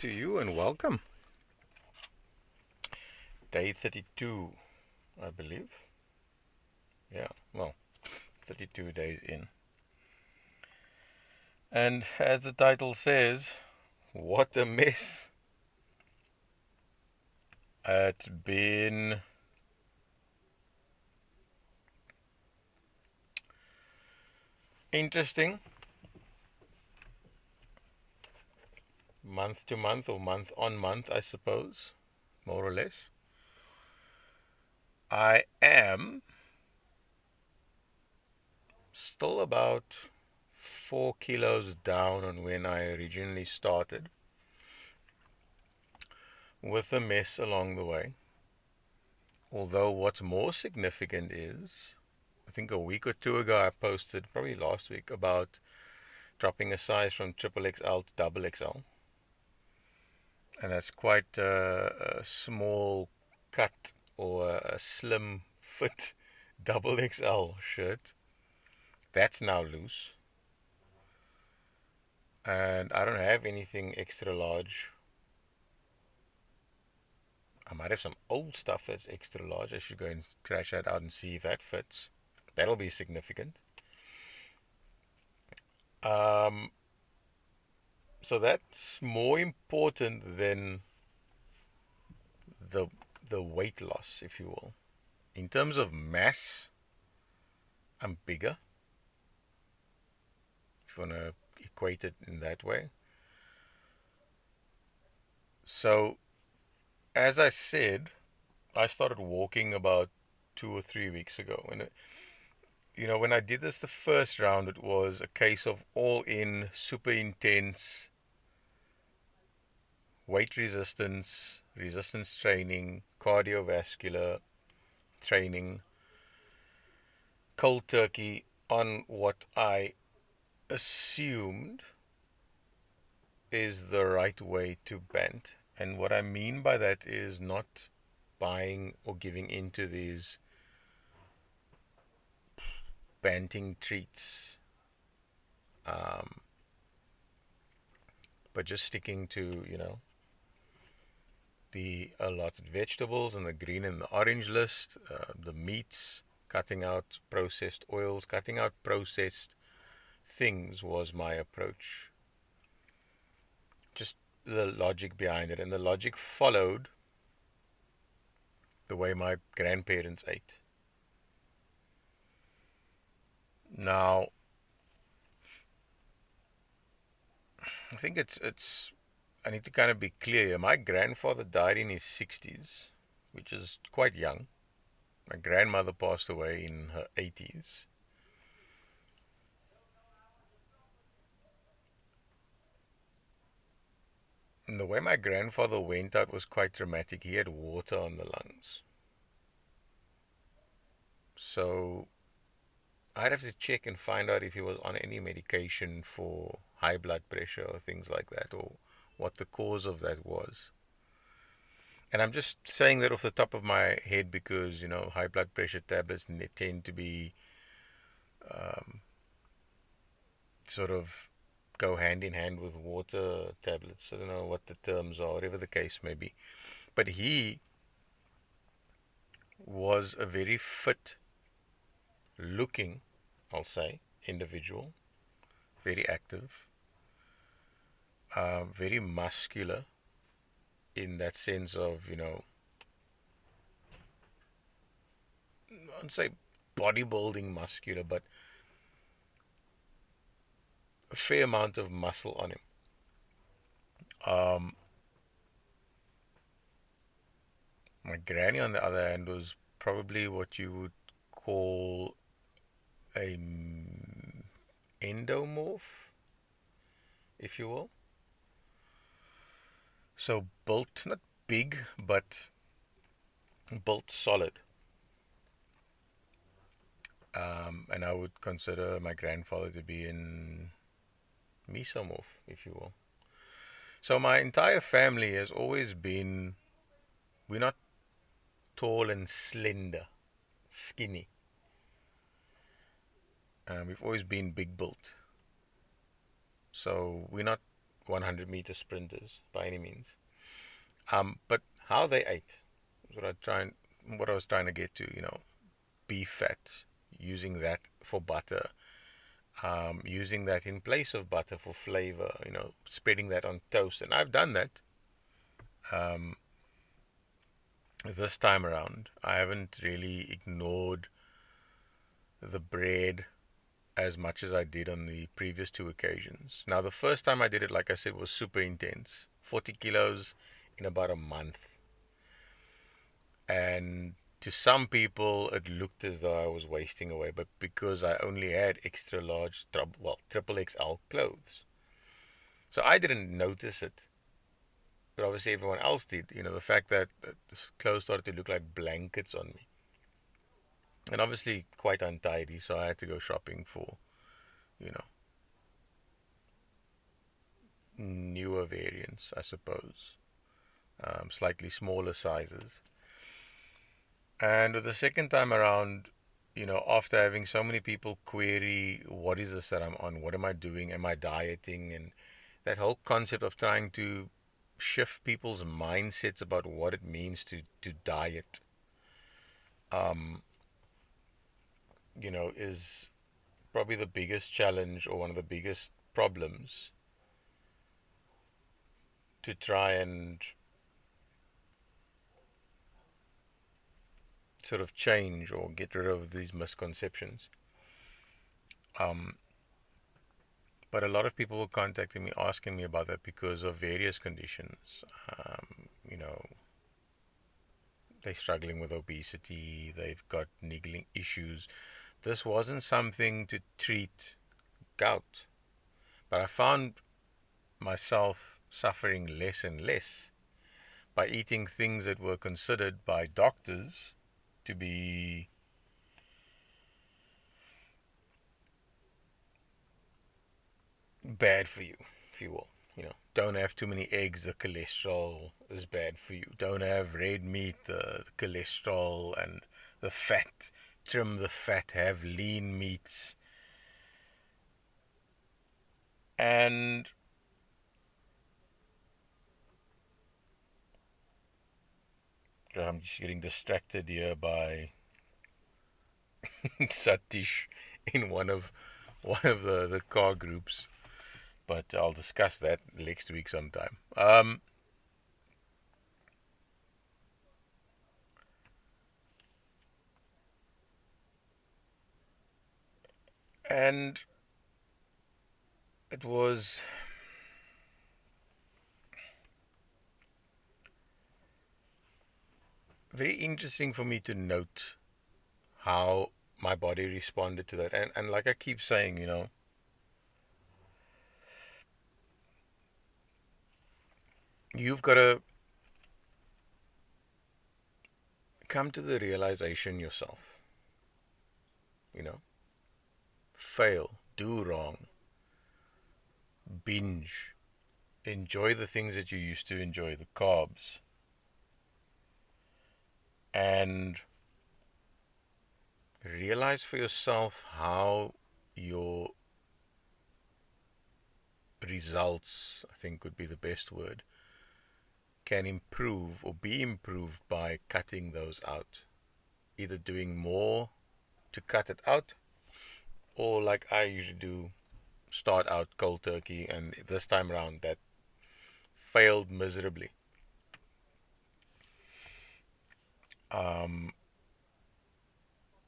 To you and welcome. Day 32, I believe. Yeah, well, 32 days in. And as the title says, what a mess. It's been interesting month to month or month on month, I suppose, more or less. I am still about 4 kilos down on when I originally started, with a mess along the way. Although what's more significant is, I think a week or two ago I posted, probably last week, about dropping a size from triple XL to double XL. And that's quite a small cut or a slim fit double XL shirt. That's now loose. And I don't have anything extra large. I might have some old stuff that's extra large. I should go and crash that out and see if that fits. That'll be significant. Um, so that's more important than the the weight loss, if you will. In terms of mass, I'm bigger, if you want to equate it in that way. So, as I said, I started walking about 2 or 3 weeks ago. And, when I did this the first round, it was a case of all in, super intense weight resistance, resistance training, cardiovascular training, cold turkey on what I assumed is the right way to bend. And what I mean by that is not buying or giving into these banting treats, um, but just sticking to, the allotted vegetables and the green and the orange list, the meats, cutting out processed oils, cutting out processed things was my approach. Just the logic behind it. And the logic followed the way my grandparents ate. Now, I think it's I need to kind of be clear here. My grandfather died in his 60s, which is quite young. My grandmother passed away in her 80s. And the way my grandfather went out was quite dramatic. He had water on the lungs. So I'd have to check and find out if he was on any medication for high blood pressure or things like that, or what the cause of that was. And I'm just saying that off the top of my head because, high blood pressure tablets tend to be um, sort of go hand in hand with water tablets. I don't know what the terms are, whatever the case may be. But he was a very fit looking, I'll say, individual, very active, very muscular in that sense of, I wouldn't say bodybuilding muscular, but a fair amount of muscle on him. Um, my granny, on the other hand, was probably what you would call a endomorph, if you will. So built, not big, but built solid. And I would consider my grandfather to be in mesomorph, if you will. So my entire family has always been, we're not tall and slender, skinny. We've always been big built. So we're not 100-meter sprinters by any means. But how they ate is what I was trying to get to. Beef fat, using that for butter, using that in place of butter for flavor. Spreading that on toast, and I've done that. Um, this time around, I haven't really ignored the bread as much as I did on the previous two occasions. Now, the first time I did it, like I said, was super intense. 40 kilos in about a month. And to some people, it looked as though I was wasting away, but because I only had extra large, triple XL clothes. So I didn't notice it, but obviously everyone else did. The fact that the clothes started to look like blankets on me. And obviously quite untidy, so I had to go shopping for, you know, newer variants, I suppose, slightly smaller sizes. And the second time around, after having so many people query, what is this that I'm on? What am I doing? Am I dieting? And that whole concept of trying to shift people's mindsets about what it means to diet, is probably the biggest challenge or one of the biggest problems to try and sort of change or get rid of these misconceptions. Um, but a lot of people were contacting me asking me about that because of various conditions. They're struggling with obesity, they've got niggling issues. This wasn't something to treat gout, but I found myself suffering less and less by eating things that were considered by doctors to be bad for you, if you will. Don't have too many eggs, the cholesterol is bad for you. Don't have red meat, the cholesterol and the fat. Trim the fat, have lean meats. And I'm just getting distracted here by Satish in one of the car groups, but I'll discuss that next week sometime. And it was very interesting for me to note how my body responded to that. And like I keep saying, you've got to come to the realization yourself. Fail, do wrong, binge, enjoy the things that you used to enjoy, the carbs, and realize for yourself how your results, I think would be the best word, can improve or be improved by cutting those out. Either doing more to cut it out, or like I usually do, start out cold turkey, and this time around that failed miserably. Um,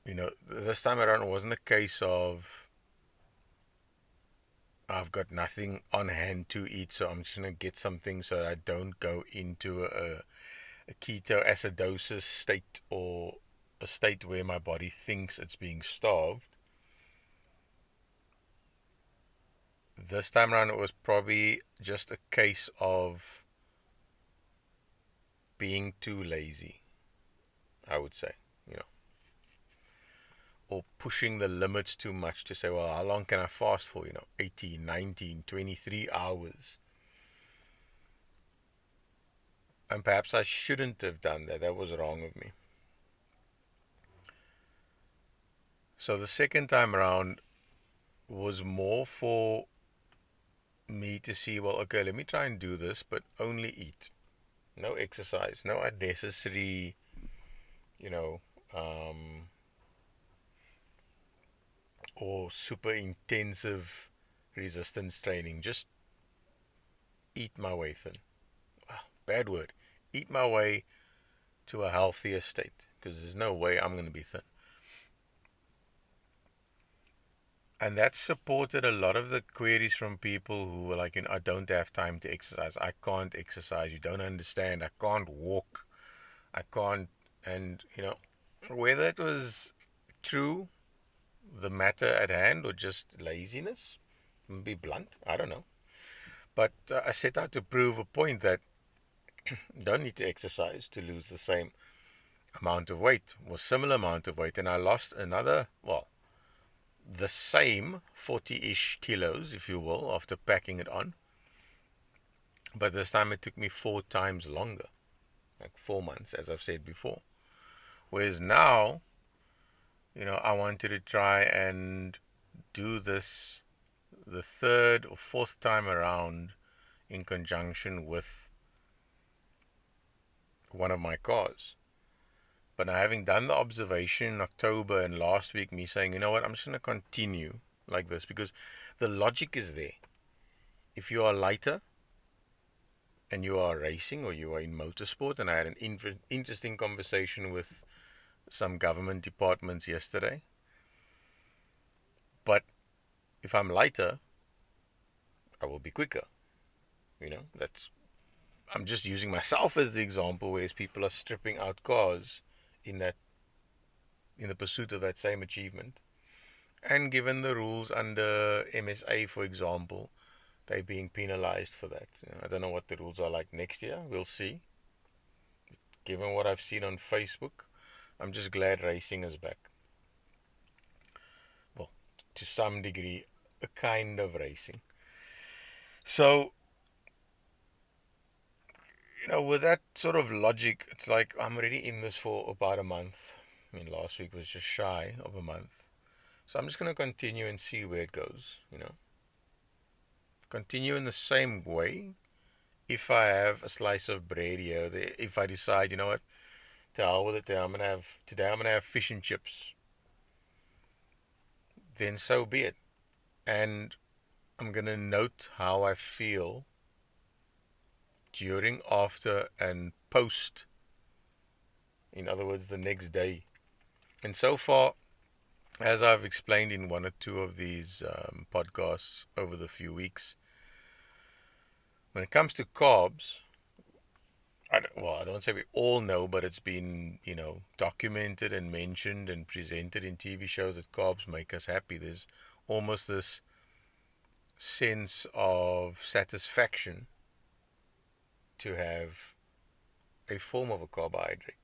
this time around it wasn't a case of I've got nothing on hand to eat, so I'm just gonna get something so that I don't go into a ketoacidosis state or a state where my body thinks it's being starved. This time around, it was probably just a case of being too lazy, I would say, or pushing the limits too much to say, well, how long can I fast for? 18, 19, 23 hours. And perhaps I shouldn't have done that. That was wrong of me. So the second time around was more for me to see, well, okay, let me try and do this, but only eat. No exercise, no unnecessary, you know, um, or super intensive resistance training. Just eat my way thin. Ah, bad word. Eat my way to a healthier state, because there's no way I'm going to be thin. And that supported a lot of the queries from people who were like, I don't have time to exercise. I can't exercise. You don't understand. I can't walk. I can't. And, whether it was true, the matter at hand, or just laziness, be blunt, I don't know. But I set out to prove a point that you don't need to exercise to lose the same amount of weight or similar amount of weight. And I lost another, well, the same 40-ish kilos, if you will, after packing it on. But this time it took me 4 times longer, like 4 months, as I've said before. Whereas now, I wanted to try and do this the third or fourth time around in conjunction with one of my cars. But now, having done the observation in October and last week, me saying, you know what, I'm just going to continue like this, because the logic is there. If you are lighter and you are racing or you are in motorsport, and I had an interesting conversation with some government departments yesterday, but if I'm lighter, I will be quicker. That's, I'm just using myself as the example, whereas people are stripping out cars in that in the pursuit of that same achievement. And given the rules under MSA, for example, they're being penalized for that. I don't know what the rules are like next year. We'll see. Given what I've seen on Facebook, I'm just glad racing is back. Well, to some degree, a kind of racing. So, with that sort of logic, it's like I'm already in this for about a month. I mean, last week was just shy of a month. So I'm just going to continue and see where it goes, Continue in the same way. If I have a slice of bread here, if I decide, you know what, to hell with it, today I'm gonna have fish and chips, then so be it. And I'm gonna note how I feel during, after, and post. In other words, the next day. And so far, as I've explained in one or two of these podcasts over the few weeks, when it comes to carbs, I don't want to say we all know, but it's been, documented and mentioned and presented in TV shows that carbs make us happy. There's almost this sense of satisfaction to have a form of a carbohydrate.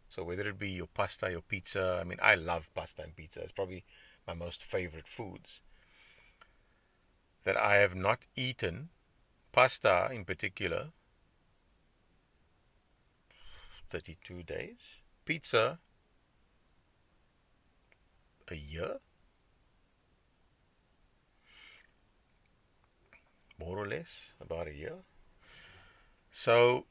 So whether it be your pasta, your pizza, I mean, I love pasta and pizza. It's probably my most favorite foods. That I have not eaten, pasta in particular, 32 days. Pizza, a year, more or less, about a year. So,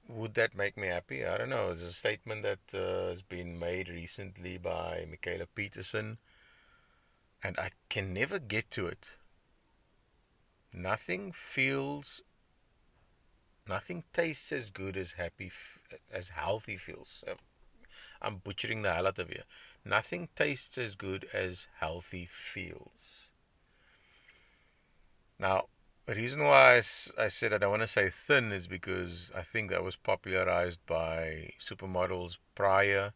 would that make me happy? I don't know. It's a statement that has been made recently by Michaela Peterson, and I can never get to it. Nothing tastes as good as as healthy feels. I'm butchering the hell out of here. Nothing tastes as good as healthy feels. Now, the reason why I said I don't want to say thin is because I think that was popularized by supermodels prior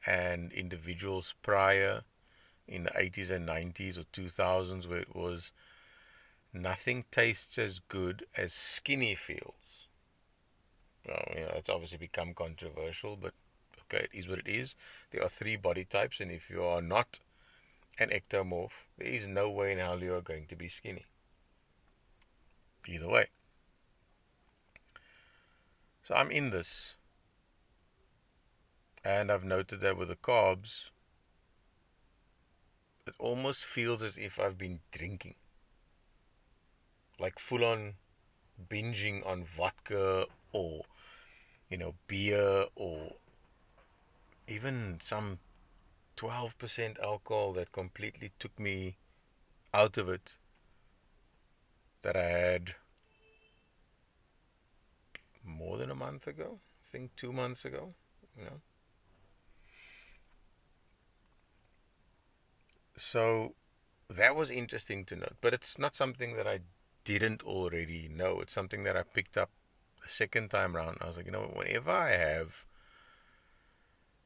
and individuals prior in the 80s and 90s or 2000s, where it was nothing tastes as good as skinny feels. Well, it's obviously become controversial, but okay, it is what it is. There are 3 body types, and if you are not an ectomorph, there is no way in hell you are going to be skinny. Either way. So I'm in this. And I've noted that with the carbs, it almost feels as if I've been drinking, like full on binging on vodka or, beer or even some 12% alcohol that completely took me out of it, that I had more than a month ago. I think 2 months ago, you know. So that was interesting to note, but it's not something that I didn't already know. It's something that I picked up the second time around. I was like, whenever I have,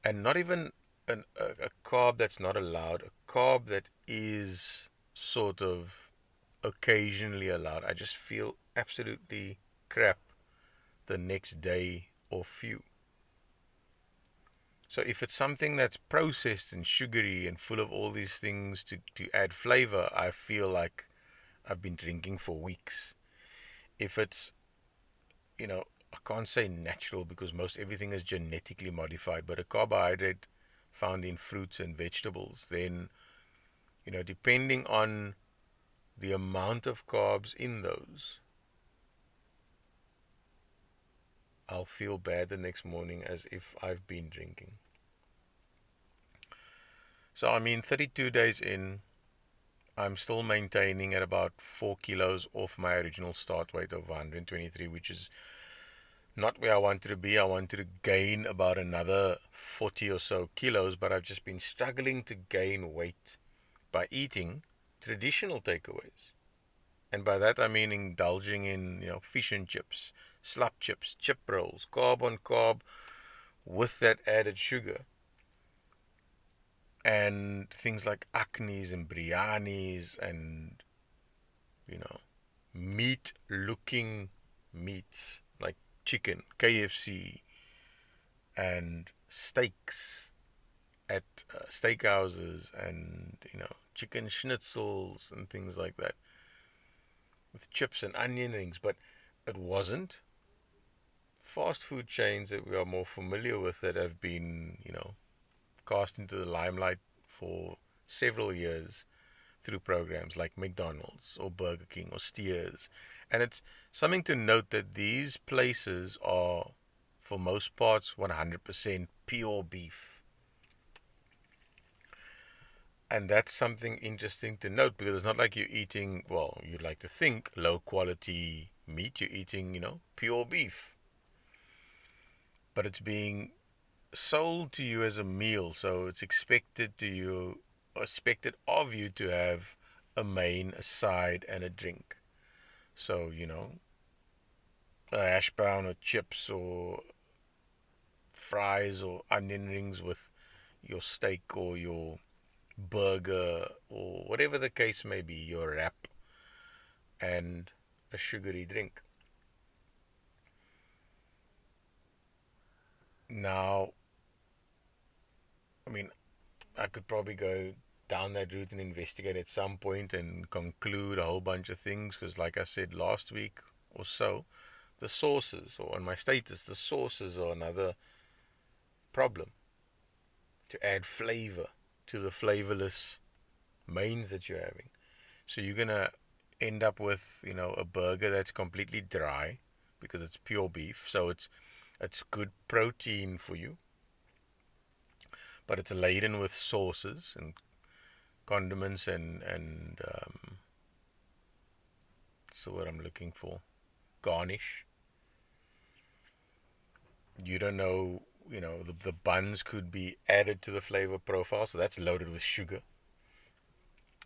and not even a carb that's not allowed, a carb that is sort of occasionally allowed, I just feel absolutely crap the next day or few. So if it's something that's processed and sugary and full of all these things to add flavor, I feel like I've been drinking for weeks. If it's, I can't say natural because most everything is genetically modified, but a carbohydrate found in fruits and vegetables, then, depending on the amount of carbs in those, I'll feel bad the next morning as if I've been drinking. So, 32 days in, I'm still maintaining at about 4 kilos off my original start weight of 123, which is not where I wanted to be. I wanted to gain about another 40 or so kilos, but I've just been struggling to gain weight by eating traditional takeaways. And by that I mean indulging in, fish and chips, slap chips, chip rolls, carb on carb with that added sugar. And things like acnes and biryanis and, meat looking meats like chicken, KFC, and steaks at steakhouses, and, chicken schnitzels and things like that with chips and onion rings. But it wasn't fast food chains that we are more familiar with that have been, cast into the limelight for several years through programs like McDonald's or Burger King or Steers. And it's something to note that these places are, for most parts, 100% pure beef. And that's something interesting to note, because it's not like you're eating, well, you'd like to think, low quality meat. You're eating, pure beef. But it's being sold to you as a meal, so it's expected of you to have a main, a side, and a drink. So, a hash brown or chips or fries or onion rings with your steak or your burger or whatever the case may be, your wrap, and a sugary drink. Now, I could probably go down that route and investigate at some point and conclude a whole bunch of things, because like I said last week or so, the sauces, or on my status, the sauces are another problem to add flavor to the flavorless mains that you're having. So you're gonna end up with, a burger that's completely dry because it's pure beef. So it's good protein for you, but it's laden with sauces and condiments and so what I'm looking for, garnish. You don't know, the buns could be added to the flavor profile, so that's loaded with sugar.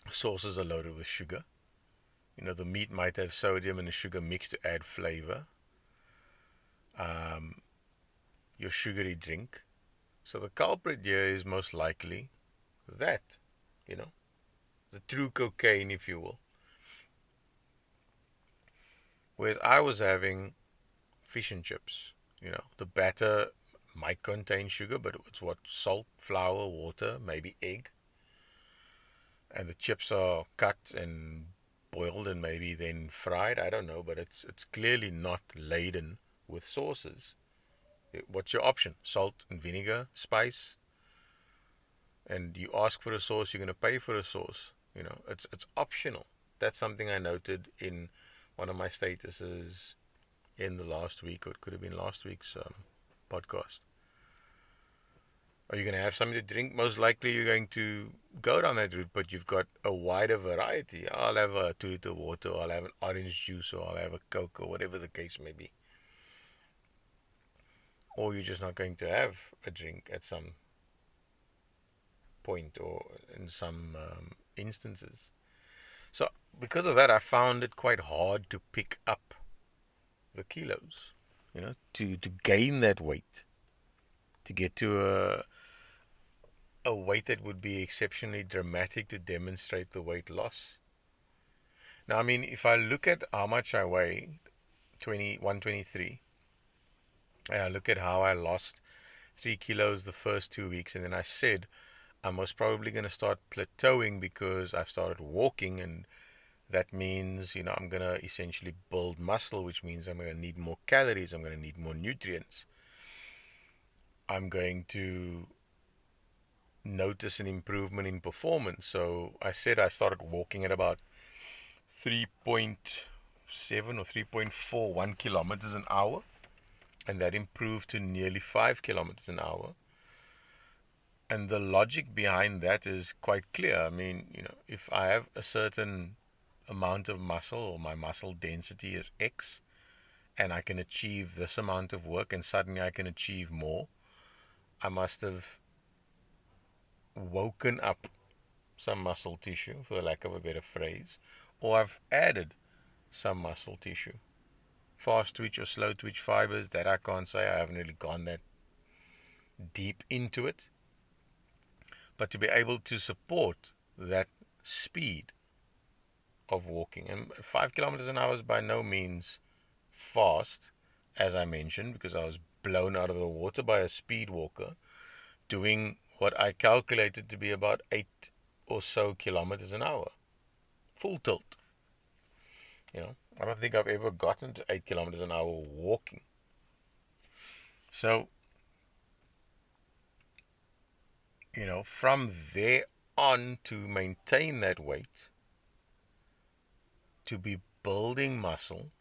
Sauces are loaded with sugar. The meat might have sodium and sugar mixed to add flavor. Your sugary drink. So the culprit here is most likely that, you know, the true cocaine, if you will. Whereas I was having fish and chips. The batter might contain sugar, but it's what, salt, flour, water, maybe egg. And the chips are cut and boiled and maybe then fried. I don't know, but it's clearly not laden with sauces. What's your option? Salt and vinegar, spice, And you ask for a sauce, you're going to pay for a sauce. It's optional. That's something I noted in one of my statuses in the last week, or it could have been last week's podcast. Are you going to have something to drink? Most likely you're going to go down that route, but you've got a wider variety. I'll have a 2 liter water, or I'll have an orange juice, or I'll have a Coke, or whatever the case may be. Or you're just not going to have a drink at some point or in some instances. So, because of that, I found it quite hard to pick up the kilos, to gain that weight, to get to a weight that would be exceptionally dramatic to demonstrate the weight loss. Now, I mean, if I look at how much I weigh, 123, and I look at how I lost 3 kilos the first 2 weeks, and then I said I'm most probably going to start plateauing because I've started walking, and that means, I'm going to essentially build muscle, which means I'm going to need more calories, I'm going to need more nutrients. I'm going to notice an improvement in performance. So I said I started walking at about 3.7 or 3.41 kilometers an hour, and that improved to nearly 5 kilometers an hour. And the logic behind that is quite clear. I mean, if I have a certain amount of muscle, or my muscle density is X, and I can achieve this amount of work, and suddenly I can achieve more, I must have woken up some muscle tissue, for the lack of a better phrase, or I've added some muscle tissue. Fast twitch or slow twitch fibers, that I can't say. I haven't really gone that deep into it. But to be able to support that speed of walking, and 5 kilometers an hour is by no means fast, as I mentioned, because I was blown out of the water by a speed walker doing what I calculated to be about 8 or so kilometers an hour, full tilt. I don't think I've ever gotten to 8 kilometers an hour walking. So, from there on, to maintain that weight, to be building muscle,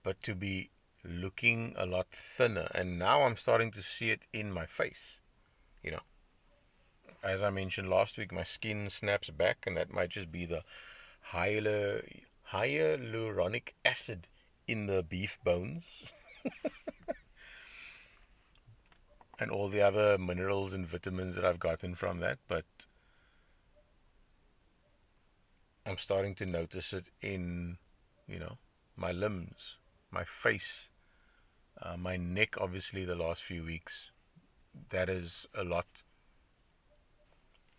but to be looking a lot thinner. And now I'm starting to see it in my face. As I mentioned last week, my skin snaps back, and that might just be the hyaluronic acid in the beef bones and all the other minerals and vitamins that I've gotten from that. But I'm starting to notice it in, my limbs, my face, my neck. Obviously, the last few weeks, that is a lot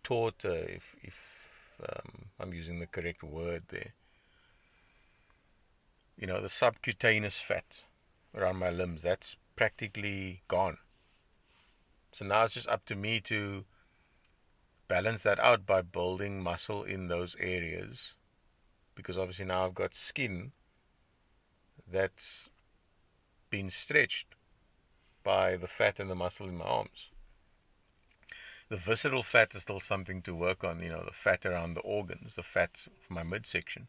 taught, if I'm using the correct word there. The subcutaneous fat around my limbs, that's practically gone. So now it's just up to me to balance that out by building muscle in those areas, because obviously now I've got skin that's been stretched by the fat and the muscle in my arms. The visceral fat is still something to work on, the fat around the organs, the fat of my midsection.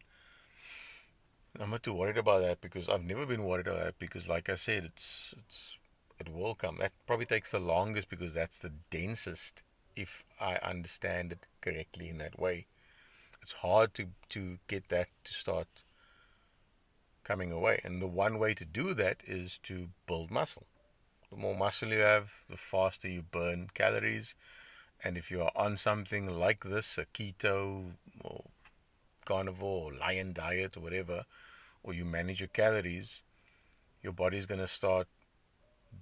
I'm not too worried about that, because I've never been worried about that, because like I said, it will come. That probably takes the longest, because that's the densest, if I understand it correctly in that way. It's hard to get that to start coming away. And the one way to do that is to build muscle. The more muscle you have, the faster you burn calories. And if you are on something like this, a keto or carnivore or lion diet or whatever, or you manage your calories, your body's going to start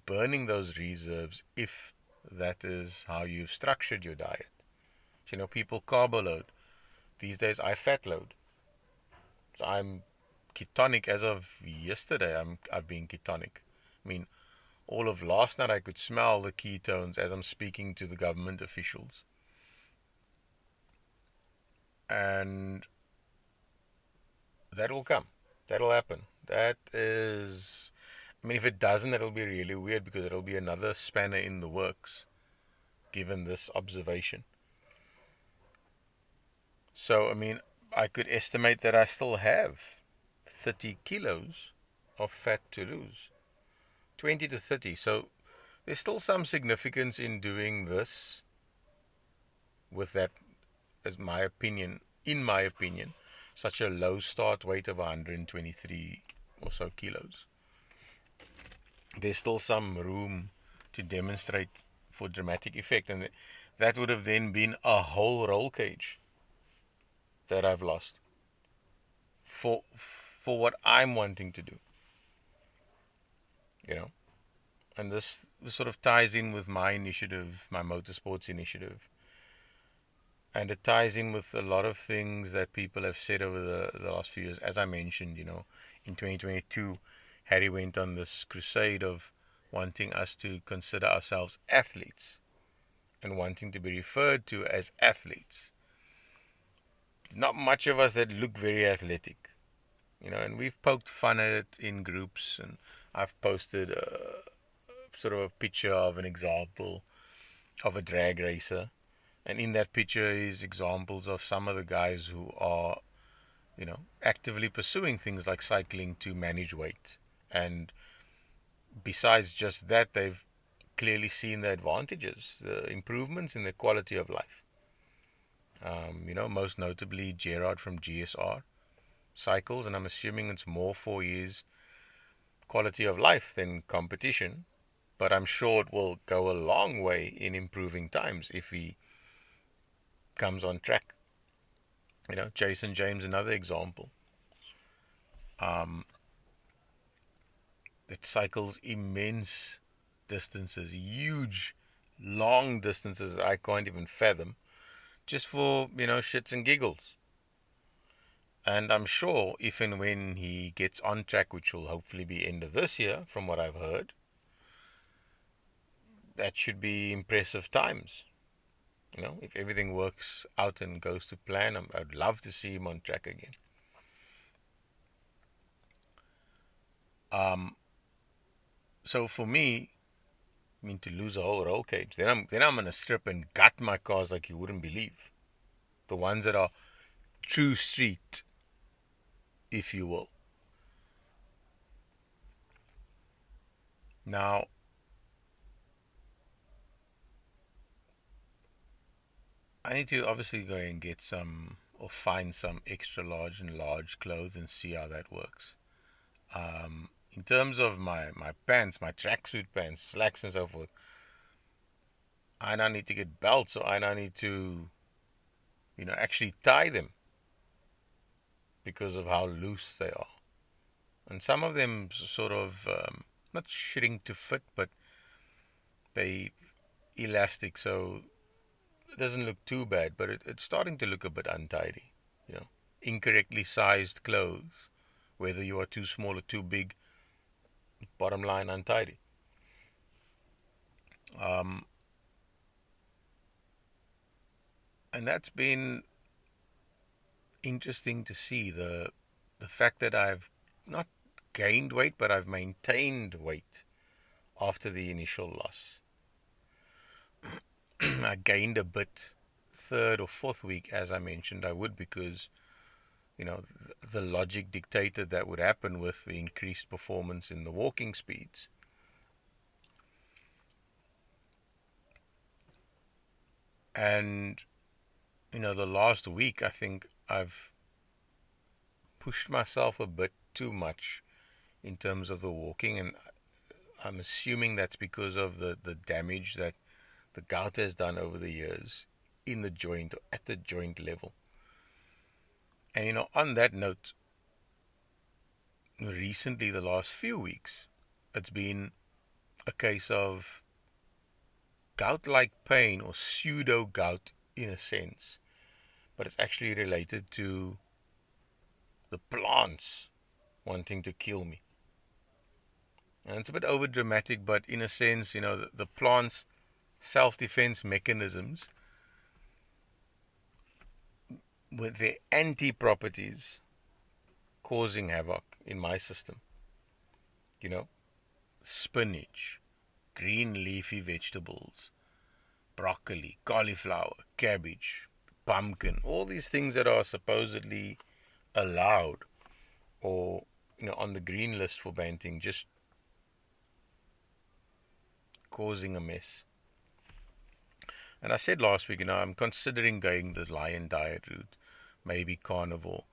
burning those reserves, if that is how you've structured your diet. So, people carbo load. These days I fat load. So I'm ketonic as of yesterday. I've been ketonic. I mean, all of last night I could smell the ketones as I'm speaking to the government officials. And that will come. That'll happen. That is, I mean, if it doesn't, it'll be really weird, because it'll be another spanner in the works. given this observation. So, I mean, I could estimate that I still have 30 kilos of fat to lose, 20 to 30. So, there's still some significance in doing this with that, as my opinion, in my opinion, such a low start weight of 123 or so kilos. There's still some room to demonstrate for dramatic effect, and that would have then been a whole roll cage that I've lost for what I'm wanting to do, you know. And this sort of ties in with my initiative, my motorsports initiative, and it ties in with a lot of things that people have said over the last few years. As I mentioned, in 2022, Harry went on this crusade of wanting us to consider ourselves athletes and wanting to be referred to as athletes. Not much of us that look very athletic, and we've poked fun at it in groups, and I've posted sort of a picture of an example of a drag racer, and in that picture is examples of some of the guys who are, actively pursuing things like cycling to manage weight. And besides just that, they've clearly seen the advantages, the improvements in the quality of life. Most notably Gerard from GSR cycles, and I'm assuming it's more for his quality of life than competition, but I'm sure it will go a long way in improving times if he comes on track. Jason James, another example, that cycles immense distances, huge, long distances that I can't even fathom, just for, shits and giggles. And I'm sure if and when he gets on track, which will hopefully be end of this year, from what I've heard, that should be impressive times. If everything works out and goes to plan, I'd love to see him on track again. So for me, I mean, to lose a whole roll cage, then I'm gonna strip and gut my cars like you wouldn't believe. The ones that are true street, if you will. Now, I need to obviously go and get some or find some extra large and large clothes and see how that works. In terms of my pants, my tracksuit pants, slacks and so forth, I now need to get belts, so I now need to, actually tie them because of how loose they are. And some of them sort of, not shrink to fit, but they elastic, so it doesn't look too bad, but it's starting to look a bit untidy. Incorrectly sized clothes, whether you are too small or too big, bottom line, untidy. Um, and that's been interesting to see, the fact that I've not gained weight, but I've maintained weight after the initial loss. I gained a bit third or fourth week, as I mentioned I would, because the logic dictated that would happen with the increased performance in the walking speeds. And the last week, I think I've pushed myself a bit too much in terms of the walking, and I'm assuming that's because of the damage that the gout has done over the years in the joint, or at the joint level. And on that note, recently, the last few weeks, it's been a case of gout-like pain, or pseudo gout in a sense, but it's actually related to the plants wanting to kill me. And it's a bit over dramatic, but in a sense, the plants' self-defense mechanisms with their anti-properties causing havoc in my system. Spinach, green leafy vegetables, broccoli, cauliflower, cabbage, pumpkin, all these things that are supposedly allowed or on the green list for banting, just causing a mess. And I said last week, I'm considering going the lion diet route, maybe carnivore.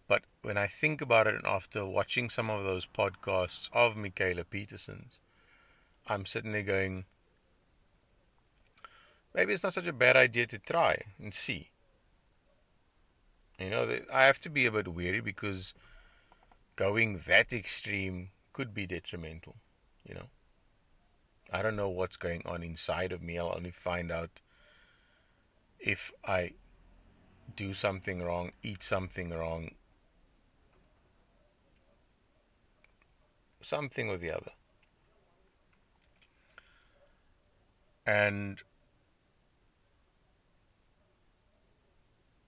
But when I think about it, and after watching some of those podcasts of Michaela Peterson's, I'm sitting there going, maybe it's not such a bad idea to try and see. I have to be a bit wary because going that extreme could be detrimental. I don't know what's going on inside of me. I'll only find out if I do something wrong, eat something wrong, something or the other. And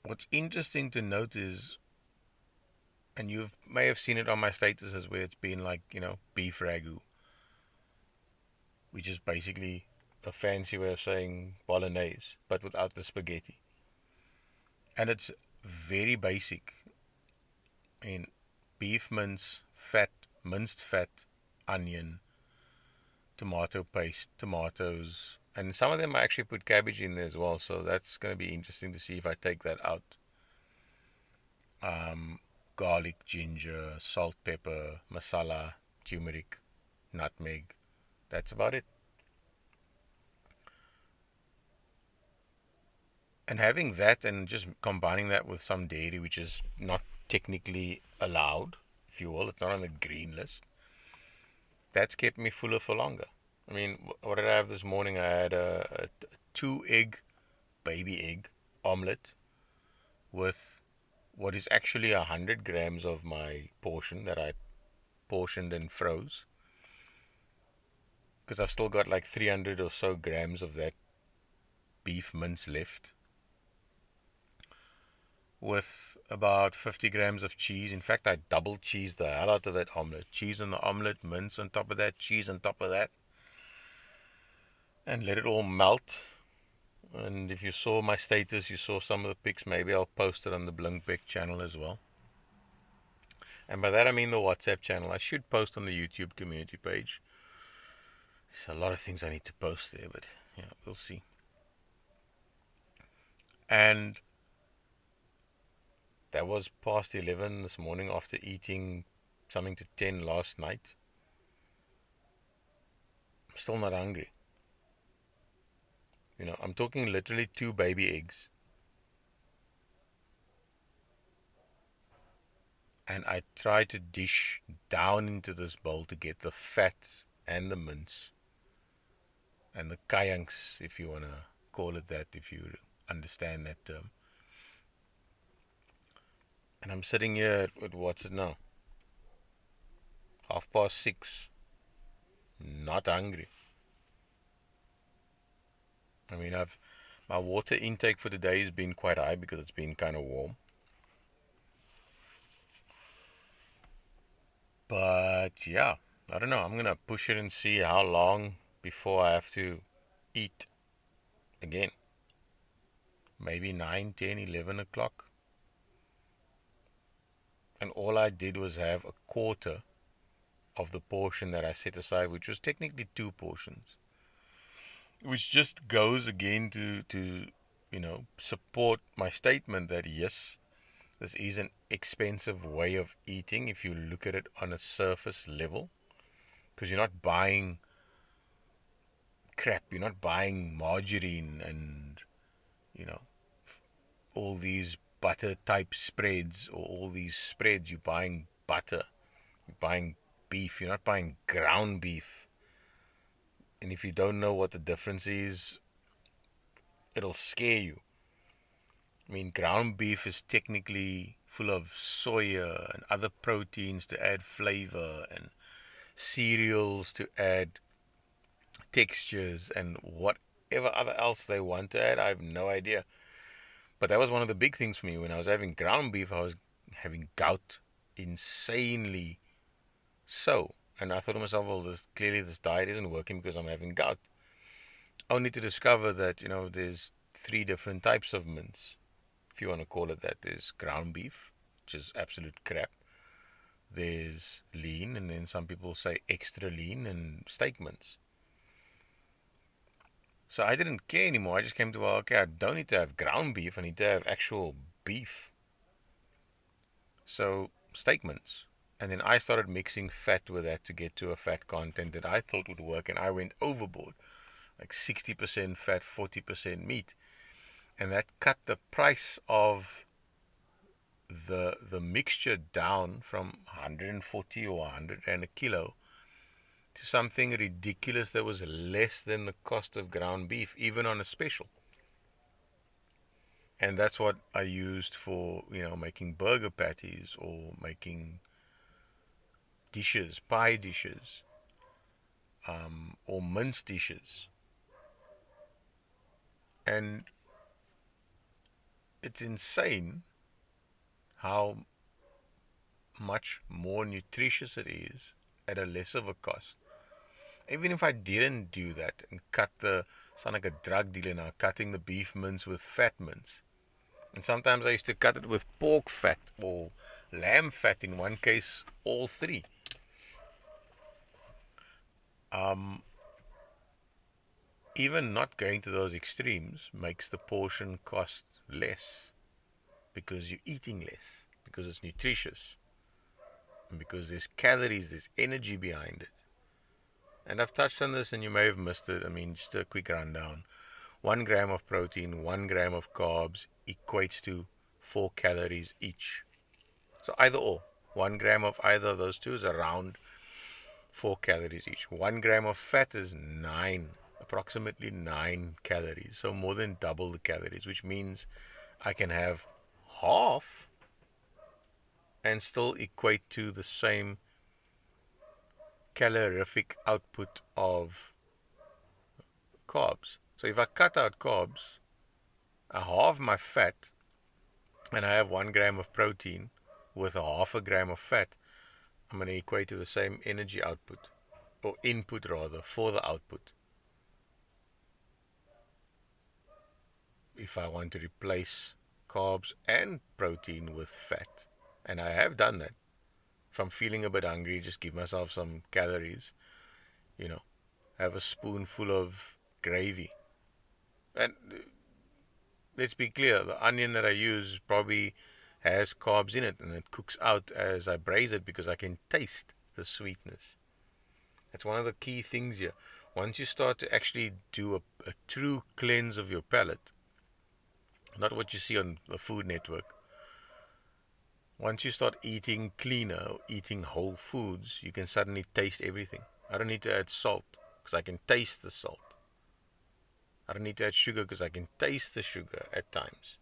what's interesting to note is, and you may have seen it on my statuses where it's been like, beef ragu, which is basically a fancy way of saying bolognese, but without the spaghetti. And it's very basic. I mean, beef mince, fat, minced fat, onion, tomato paste, tomatoes, and some of them I actually put cabbage in there as well, so that's going to be interesting to see if I take that out. Garlic, ginger, salt, pepper, masala, turmeric, nutmeg. That's about it. And having that and just combining that with some dairy, which is not technically allowed, if you will, it's not on the green list, that's kept me fuller for longer. I mean, what did I have this morning? I had a 2-egg, baby egg omelette with what is actually 100 grams of my portion that I portioned and froze. Because I've still got like 300 or so grams of that beef mince left. With about 50 grams of cheese. In fact, I double cheesed the hell out of that omelette. Cheese on the omelette, mince on top of that, cheese on top of that. And let it all melt. And if you saw my status, you saw some of the pics. Maybe I'll post it on the Blinkbek channel as well. And by that I mean the WhatsApp channel. I should post on the YouTube community page. There's a lot of things I need to post there, but yeah, we'll see. And that was past 11 this morning after eating something to 10 last night. I'm still not hungry. I'm talking literally 2 baby eggs. And I try to dish down into this bowl to get the fat and the mince and the kayanks, if you want to call it that, if you understand that term. And I'm sitting here at what's it now? 6:30. Not hungry. I mean, my water intake for today has been quite high because it's been kind of warm. But yeah, I don't know. I'm going to push it and see how long before I have to eat again. Maybe 9, 10, 11 o'clock. And all I did was have a quarter of the portion that I set aside, which was technically 2 portions. Which just goes again to support my statement that yes, this is an expensive way of eating if you look at it on a surface level. Because you're not buying crap, you're not buying margarine and, all these butter type spreads or all these spreads. You're buying butter, you're buying beef, you're not buying ground beef. And if you don't know what the difference is, it'll scare you. I mean, ground beef is technically full of soya and other proteins to add flavor and cereals to add textures and whatever other else they want to add. I have no idea. But that was one of the big things for me. When I was having ground beef, I was having gout insanely so. And I thought to myself, well, clearly this diet isn't working because I'm having gout. only to discover that, there's three different types of mince, if you want to call it that. There's ground beef, which is absolute crap. There's lean, and then some people say extra lean, and steak mince. So I didn't care anymore. I just came to, well, okay, I don't need to have ground beef. I need to have actual beef. So steak mince. And then I started mixing fat with that to get to a fat content that I thought would work. And I went overboard, like 60% fat, 40% meat. And that cut the price of the mixture down from 140 or 100 and a kilo to something ridiculous that was less than the cost of ground beef, even on a special. And that's what I used for, making burger patties or making dishes, pie dishes, or mince dishes. And it's insane how much more nutritious it is at a less of a cost. Even if I didn't do that and sound like a drug dealer now, cutting the beef mince with fat mince. And sometimes I used to cut it with pork fat or lamb fat, in one case, all three. Um, Even not going to those extremes makes the portion cost less because you're eating less, because it's nutritious, and because there's calories, there's energy behind it. And I've touched on this and you may have missed it. I mean, just a quick rundown. 1 gram of protein, 1 gram of carbs equates to 4 calories each. So either or. 1 gram of either of those two is around 4 calories each. 1 gram of fat is approximately 9 calories. So more than double the calories, which means I can have half and still equate to the same calorific output of carbs. So if I cut out carbs, I halve my fat, and I have 1 gram of protein with a half a gram of fat, I'm going to equate to the same energy output, or input rather, for the output. If I want to replace carbs and protein with fat, and I have done that. If I'm feeling a bit hungry, just give myself some calories, you know, have a spoonful of gravy. And let's be clear, the onion that I use probably has carbs in it, and it cooks out as I braise it because I can taste the sweetness. That's one of the key things here. Once you start to actually do a true cleanse of your palate, not what you see on the Food Network. Once you start eating cleaner, eating whole foods, you can suddenly taste everything. I don't need to add salt because I can taste the salt. I don't need to add sugar because I can taste the sugar at times.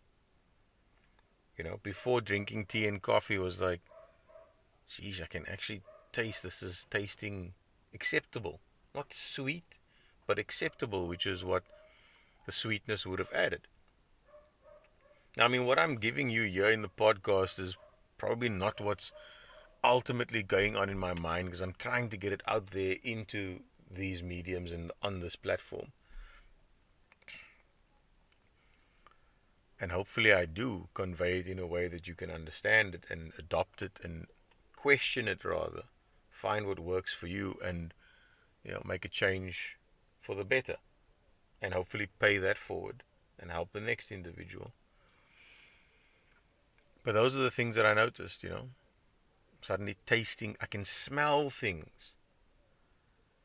Before drinking tea and coffee was like, geez, I can actually taste this is tasting acceptable. Not sweet, but acceptable, which is what the sweetness would have added. Now, I mean, what I'm giving you here in the podcast is probably not what's ultimately going on in my mind, because I'm trying to get it out there into these mediums and on this platform. And hopefully I do convey it in a way that you can understand it and adopt it and question it rather. Find what works for you and, make a change for the better. And hopefully pay that forward and help the next individual. But those are the things that I noticed, Suddenly tasting, I can smell things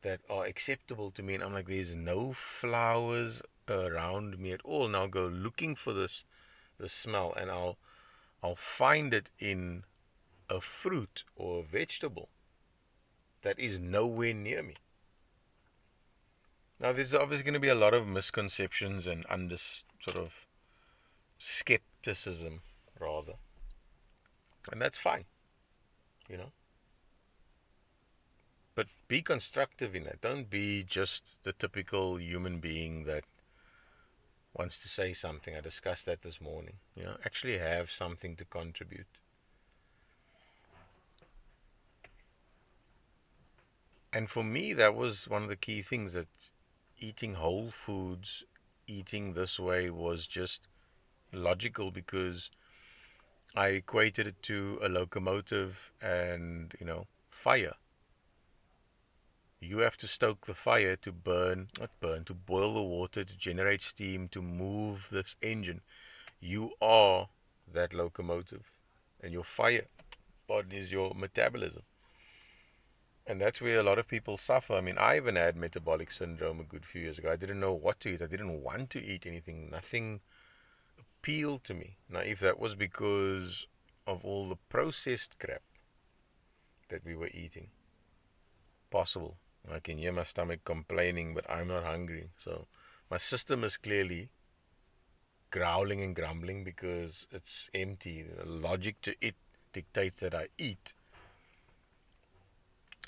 that are acceptable to me. And I'm like, there's no flowers around me at all. And I'll go looking for the smell, and I'll find it in a fruit or a vegetable that is nowhere near me. Now, there's obviously going to be a lot of misconceptions and sort of skepticism, rather. And that's fine, you know. But be constructive in that. Don't be just the typical human being that wants to say something. I discussed that this morning. Actually have something to contribute. And for me, that was one of the key things, that eating whole foods, eating this way was just logical because I equated it to a locomotive and, fire. You have to stoke the fire to not burn, to boil the water, to generate steam, to move this engine. You are that locomotive, and your fire body is your metabolism. And that's where a lot of people suffer. I mean, I even had metabolic syndrome a good few years ago. I didn't know what to eat. I didn't want to eat anything. Nothing appealed to me. Now, if that was because of all the processed crap that we were eating, possible. I can hear my stomach complaining, but I'm not hungry. So my system is clearly growling and grumbling because it's empty. The logic to it dictates that I eat,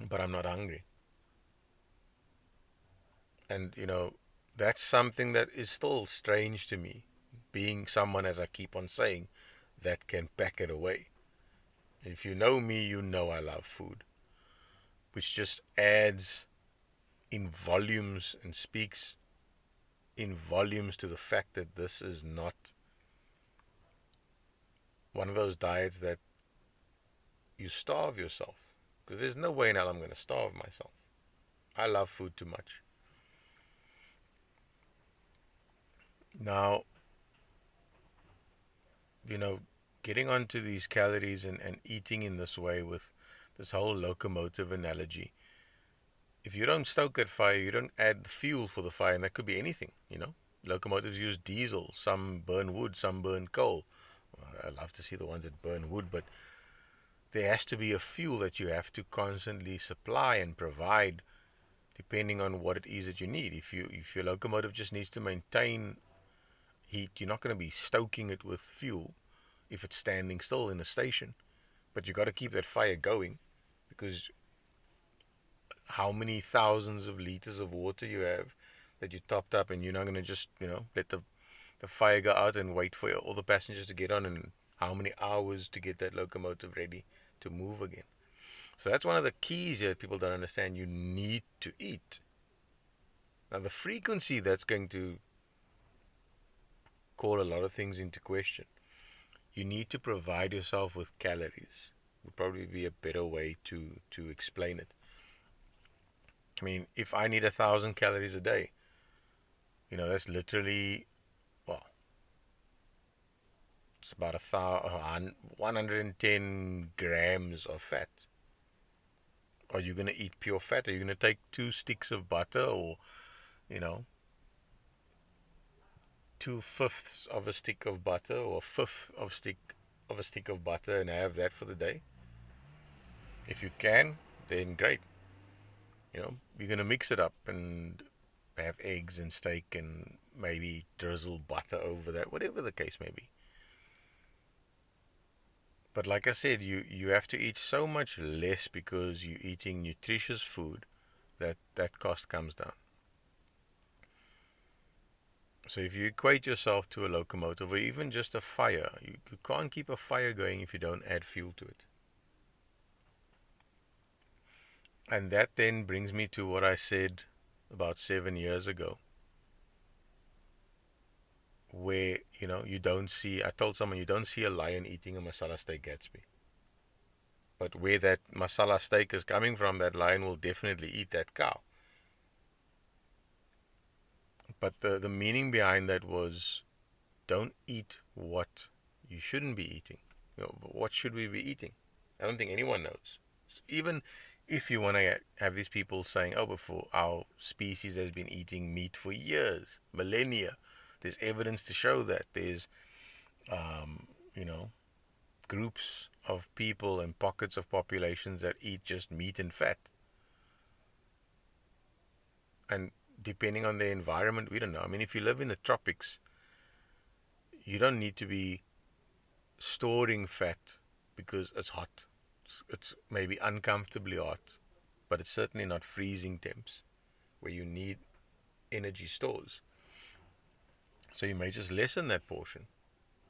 but I'm not hungry. And, that's something that is still strange to me, being someone, as I keep on saying, that can pack it away. If you know me, you know I love food, which just adds in volumes and speaks in volumes to the fact that this is not one of those diets that you starve yourself. Because there's no way in hell I'm going to starve myself. I love food too much. Now, getting onto these calories and eating in this way with this whole locomotive analogy, if you don't stoke that fire, you don't add the fuel for the fire, and that could be anything. Locomotives use diesel, some burn wood, some burn coal. I love to see the ones that burn wood, but there has to be a fuel that you have to constantly supply and provide depending on what it is that you need. If your locomotive just needs to maintain heat, you're not going to be stoking it with fuel if it's standing still in a station. But you got to keep that fire going, because how many thousands of liters of water you have that you topped up, and you're not going to just let the fire go out and wait for all the passengers to get on, and how many hours to get that locomotive ready to move again. So that's one of the keys here that people don't understand. You need to eat. Now, the frequency, that's going to call a lot of things into question. You need to provide yourself with calories. Would probably be a better way to explain it. I mean, if I need 1,000 calories a day, that's literally, well, it's about 110 grams of fat. Are you going to eat pure fat? Are you going to take 2 sticks of butter, or, 2/5 of a stick of butter, or a fifth of a stick of butter, and have that for the day? If you can, then great. You're going to mix it up and have eggs and steak and maybe drizzle butter over that, whatever the case may be. But like I said, you have to eat so much less because you're eating nutritious food that cost comes down. So if you equate yourself to a locomotive or even just a fire, you can't keep a fire going if you don't add fuel to it. And that then brings me to what I said about 7 years ago, where, I told someone you don't see a lion eating a masala steak Gatsby. But where that masala steak is coming from, that lion will definitely eat that cow. But the meaning behind that was, don't eat what you shouldn't be eating. What should we be eating? I don't think anyone knows. Even if you want to have these people saying, oh, before our species has been eating meat for years, millennia, there's evidence to show that. There's, groups of people and pockets of populations that eat just meat and fat. And depending on the environment, we don't know. I mean, if you live in the tropics, you don't need to be storing fat because it's hot. It's maybe uncomfortably hot, but it's certainly not freezing temps where you need energy stores. So you may just lessen that portion.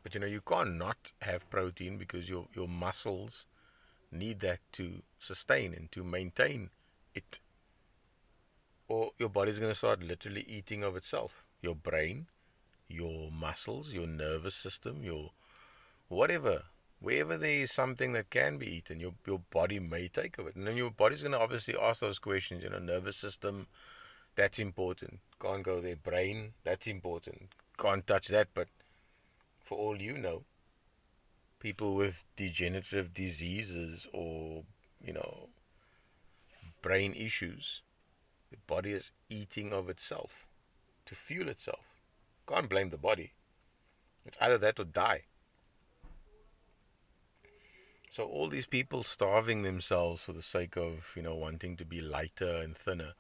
But you can't not have protein because your muscles need that to sustain and to maintain it. or your body's going to start literally eating of itself. Your brain, your muscles, your nervous system, your whatever. Wherever there is something that can be eaten, your body may take of it. And then your body's going to obviously ask those questions. Nervous system, that's important. Can't go there. Brain, that's important. Can't touch that. But for all you know, people with degenerative diseases or, you know, brain issues, the body is eating of itself to fuel itself. Can't blame the body. It's either that or die. So all these people starving themselves for the sake of, wanting to be lighter and thinner,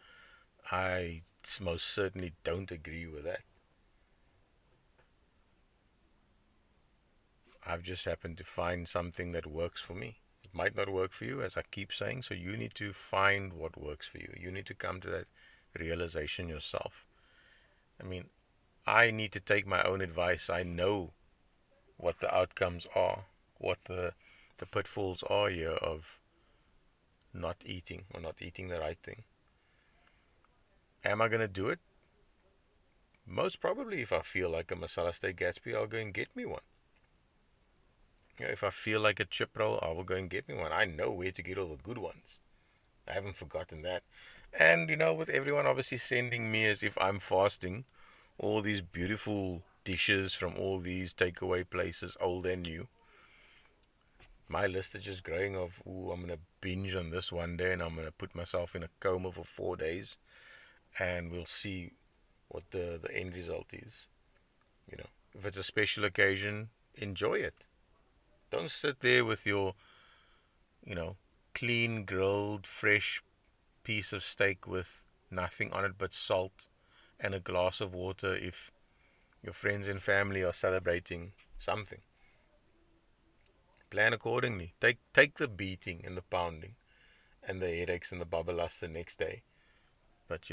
I most certainly don't agree with that. I've just happened to find something that works for me. It might not work for you, as I keep saying, so you need to find what works for you. You need to come to that realization yourself. I mean, I need to take my own advice. I know what the outcomes are, what the pitfalls are here of not eating or not eating the right thing. Am I going to do it? Most probably, if I feel like a masala steak Gatsby, I'll go and get me one. If I feel like a chip roll, I will go and get me one. I know where to get all the good ones. I haven't forgotten that. And, with everyone obviously sending me as if I'm fasting, all these beautiful dishes from all these takeaway places, old and new. My list is just growing of, I'm going to binge on this one day and I'm going to put myself in a coma for 4 days and we'll see what the end result is. If it's a special occasion, enjoy it. Don't sit there with your, clean, grilled, fresh piece of steak with nothing on it but salt and a glass of water if your friends and family are celebrating something. Plan accordingly. Take the beating and the pounding and the headaches and the babalas the next day. But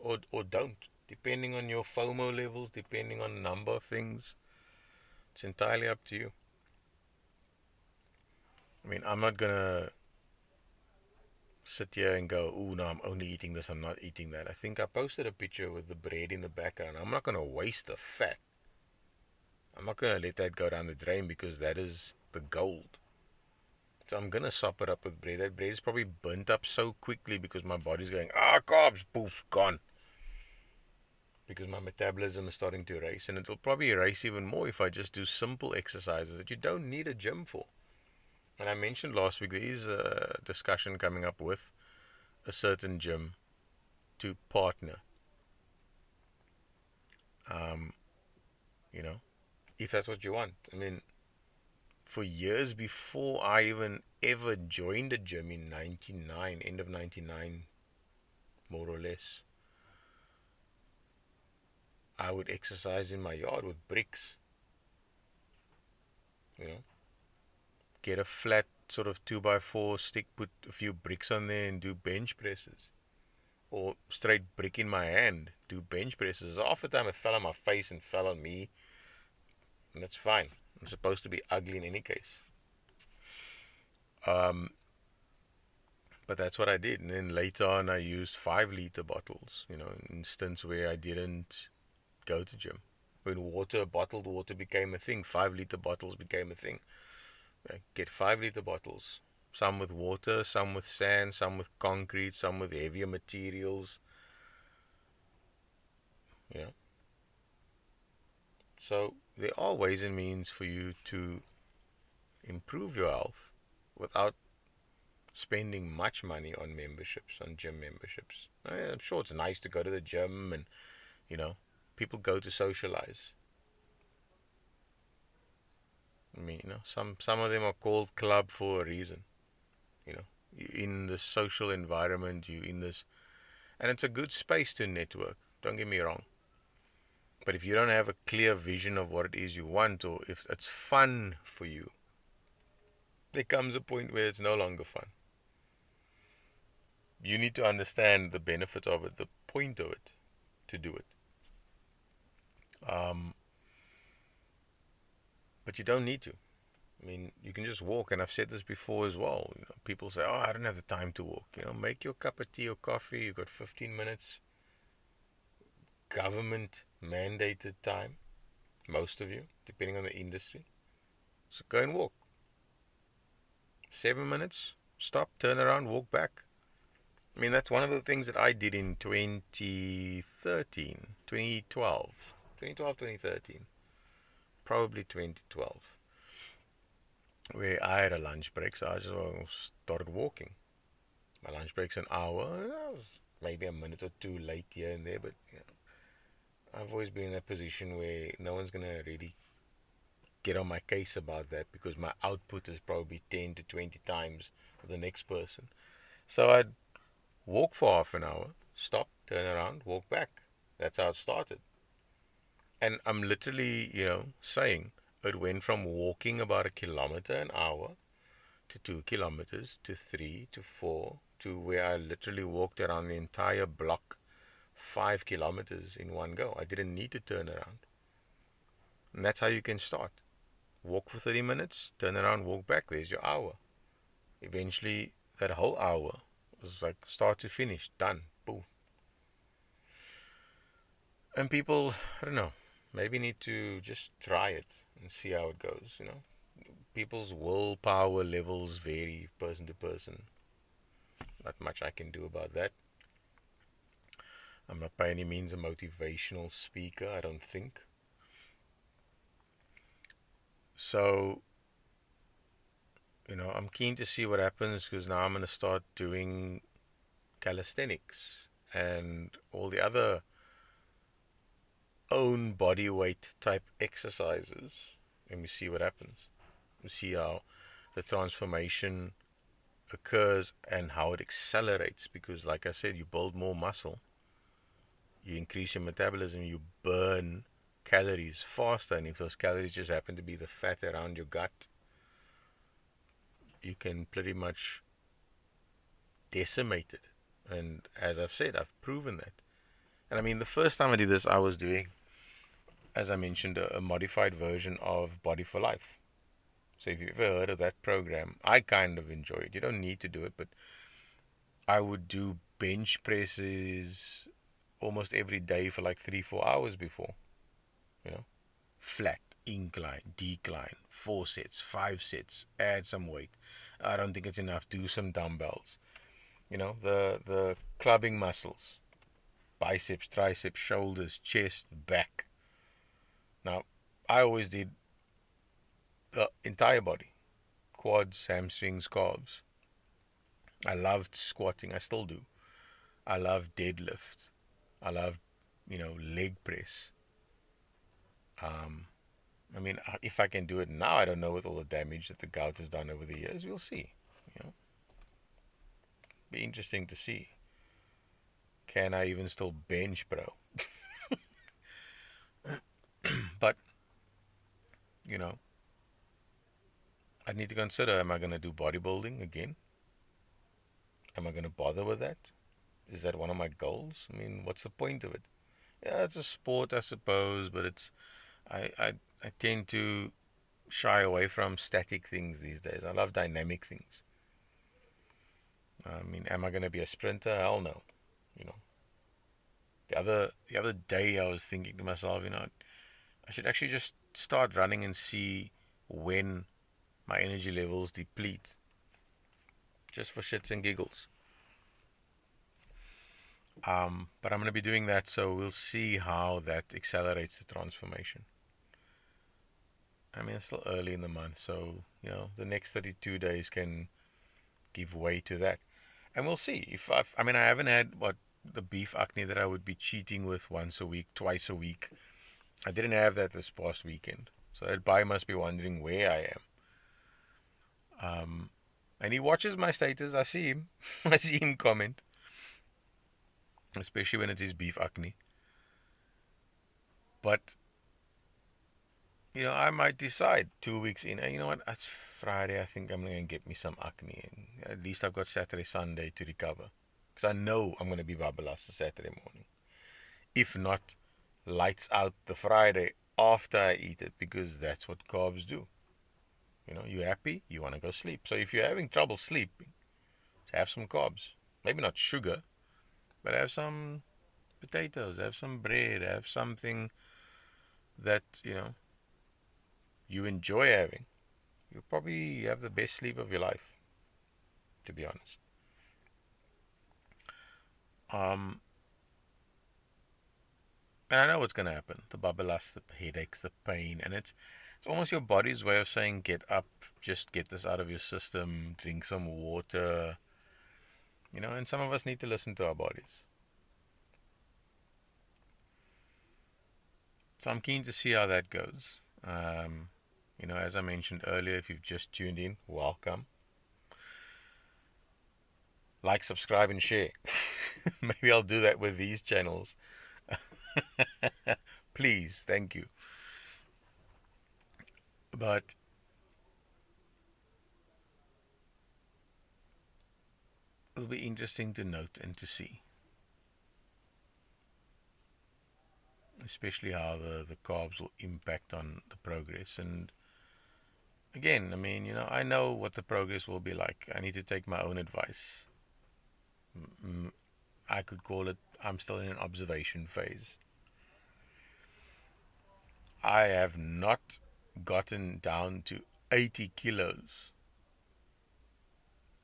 or don't. Depending on your FOMO levels, depending on the number of things, it's entirely up to you. I mean, I'm not gonna sit here and go, no, I'm only eating this, I'm not eating that. I think I posted a picture with the bread in the background. I'm not gonna waste the fat. I'm not gonna let that go down the drain because that is the gold. So I'm gonna sop it up with bread. That bread is probably burnt up so quickly because my body's going, carbs, poof, gone. Because my metabolism is starting to erase, and it'll probably erase even more if I just do simple exercises that you don't need a gym for. And I mentioned last week there is a discussion coming up with a certain gym to partner. Um, if that's what you want. I mean, for years before I even ever joined a gym in 99, end of 99, more or less, I would exercise in my yard with bricks. Get a flat sort of 2x4 stick, put a few bricks on there and do bench presses. Or straight brick in my hand, do bench presses. Half the time it fell on my face and fell on me. And that's fine. I'm supposed to be ugly in any case. But that's what I did. And then later on I used 5-liter bottles, in instance where I didn't go to gym. When bottled water became a thing, 5-liter bottles became a thing. Get 5-liter bottles. Some with water, some with sand, some with concrete, some with heavier materials. So there are ways and means for you to improve your health without spending much money on memberships, on gym memberships. I'm sure it's nice to go to the gym and, people go to socialize. I mean, some of them are called club for a reason. In this social environment, you in this, and it's a good space to network. Don't get me wrong. But if you don't have a clear vision of what it is you want, or if it's fun for you, there comes a point where it's no longer fun. You need to understand the benefit of it, the point of it, to do it. But you don't need to. I mean, you can just walk, and I've said this before as well. People say, "Oh, I don't have the time to walk." Make your cup of tea or coffee. You've got 15 minutes, government mandated time. Most of you, depending on the industry. So go and walk. 7 minutes, stop, turn around, walk back. I mean, that's one of the things that I did in 2013, 2012, 2012, 2013, probably 2012, where I had a lunch break, so I just started walking. My lunch break's an hour. I was maybe a minute or two late here and there, but I've always been in that position where no one's going to really get on my case about that because my output is probably 10 to 20 times the next person. So I'd walk for half an hour, stop, turn around, walk back. That's how it started. And I'm literally, saying it went from walking about a kilometer an hour to 2 kilometers to 3 to 4 to where I literally walked around the entire block 5 kilometers in one go. I didn't need to turn around. And that's how you can start. Walk for 30 minutes, turn around, walk back. There's your hour. Eventually, that whole hour was like start to finish, done, boom. And people, I don't know, maybe need to just try it and see how it goes. People's willpower levels vary person to person. Not much I can do about that. I'm not by any means a motivational speaker, I don't think. So, I'm keen to see what happens because now I'm going to start doing calisthenics and all the other own body weight type exercises. Let me see what happens. Let me see how the transformation occurs and how it accelerates because, like I said, you build more muscle, you increase your metabolism, you burn calories faster, and if those calories just happen to be the fat around your gut, you can pretty much decimate it. And as I've said, I've proven that. And I mean, the first time I did this, I was doing, as I mentioned, a modified version of Body for Life. So if you've ever heard of that program, I kind of enjoy it. You don't need to do it, but I would do bench presses almost every day for like 3-4 hours before. Flat, incline, decline, 4 sets, 5 sets, add some weight. I don't think it's enough. Do some dumbbells. The clubbing muscles, biceps, triceps, shoulders, chest, back. Now, I always did the entire body, quads, hamstrings, calves. I loved squatting. I still do. I love deadlift. I love, leg press. I mean, if I can do it now, I don't know with all the damage that the gout has done over the years. We'll see. Be interesting to see. Can I even still bench, bro? But, I need to consider, am I going to do bodybuilding again? Am I going to bother with that? Is that one of my goals? I mean, what's the point of it? Yeah, it's a sport, I suppose, but I tend to shy away from static things these days. I love dynamic things. I mean, am I going to be a sprinter? Hell no. You know, the other day I was thinking to myself, I should actually just start running and see when my energy levels deplete, just for shits and giggles. But I'm going to be doing that, so we'll see how that accelerates the transformation. I mean, it's still early in the month, so the next 32 days can give way to that, and we'll see. I mean, I haven't had the beef acne that I would be cheating with once a week, twice a week. I didn't have that this past weekend, so that guy must be wondering where I am. And he watches my status. I see him. I see him comment, especially when it is beef acne. But I might decide 2 weeks in, and you know what? It's Friday. I think I'm gonna get me some acne, and at least I've got Saturday, Sunday to recover, because I know I'm gonna be babalas the Saturday morning. If not, lights out the Friday after I eat it, because that's what carbs do. You're happy, you want to go sleep. So if you're having trouble sleeping, have some carbs. Maybe not sugar, but have some potatoes, have some bread, have something that, you enjoy having. You'll probably have the best sleep of your life, to be honest. Um, and I know what's going to happen. The babalas, the headaches, the pain, and it's almost your body's way of saying, get up, just get this out of your system, drink some water, and some of us need to listen to our bodies. So I'm keen to see how that goes. As I mentioned earlier, if you've just tuned in, welcome. Like, subscribe, and share. Maybe I'll do that with these channels. Please, thank you. But it'll be interesting to note and to see, especially how the carbs will impact on the progress. And again, I know what the progress will be like. I need to take my own advice. I could call it, I'm still in an observation phase. I have not gotten down to 80 kilos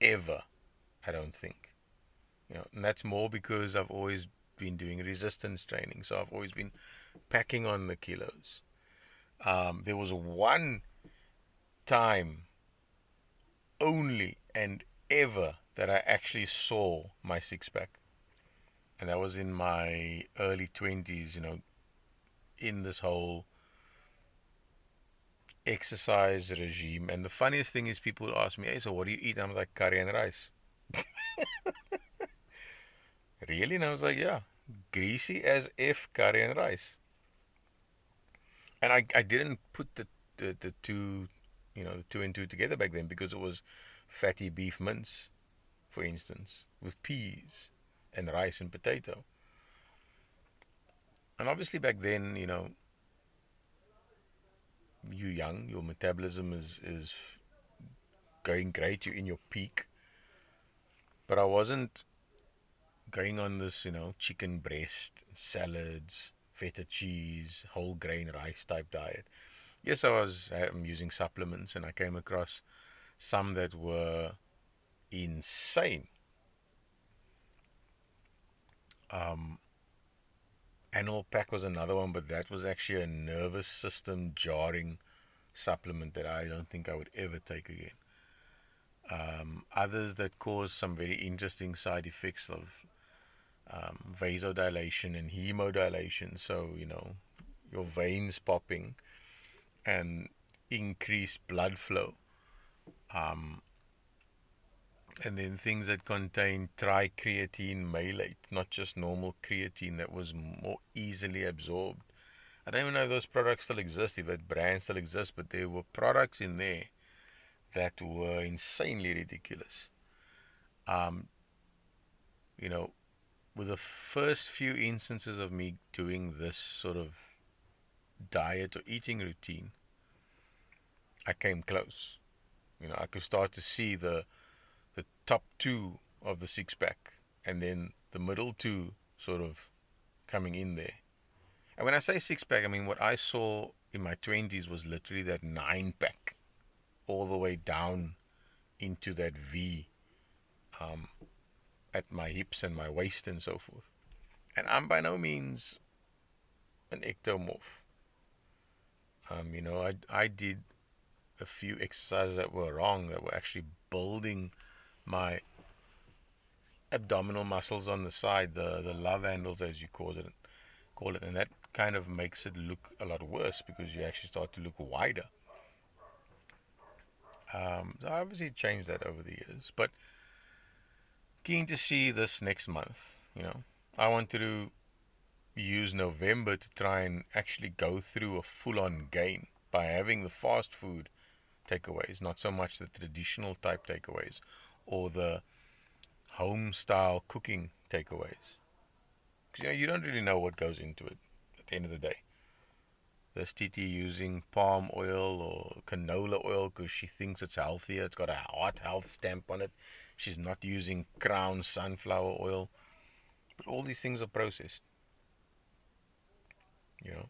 ever, I don't think. And that's more because I've always been doing resistance training, so I've always been packing on the kilos. There was one time only and ever that I actually saw my six pack, and that was in my early 20s, in this whole exercise regime. And the funniest thing is, people would ask me, hey, so what do you eat? I'm like, curry and rice. Really? And I was like, yeah, greasy as if curry and rice. And I didn't put the two, the two and two together back then, because it was fatty beef mince, for instance, with peas and rice and potato. And obviously back then, you're young, your metabolism is going great, you're in your peak. But I wasn't going on this, chicken breast, salads, feta cheese, whole grain rice type diet. Yes, I was using supplements, and I came across some that were insane. Um, Animal Pack was another one, but that was actually a nervous system jarring supplement that I don't think I would ever take again. Others that cause some very interesting side effects of vasodilation and hemodilation. So, your veins popping and increased blood flow. Um, and then things that contain tricreatine malate, not just normal creatine that was more easily absorbed. I don't even know if those products still exist, if that brand still exists, but there were products in there that were insanely ridiculous. Um, you know, with the first few instances of me doing this sort of diet or eating routine, I came close. I could start to see the top two of the six pack, and then the middle two sort of coming in there. And when I say six pack, I mean what I saw in my 20s was literally that 9 pack, all the way down into that V, um, at my hips and my waist and so forth. And I'm by no means an ectomorph. I did a few exercises that were wrong, that were actually building my abdominal muscles on the side, the love handles, as you call it, and that kind of makes it look a lot worse, because you actually start to look wider. So I obviously changed that over the years, but keen to see this next month. I wanted to use November to try and actually go through a full-on gain by having the fast food takeaways, not so much the traditional type takeaways or the home style cooking takeaways. Because you don't really know what goes into it at the end of the day. this TT using palm oil or canola oil because she thinks it's healthier. It's got a heart health stamp on it. She's not using Crown sunflower oil. But all these things are processed. You know,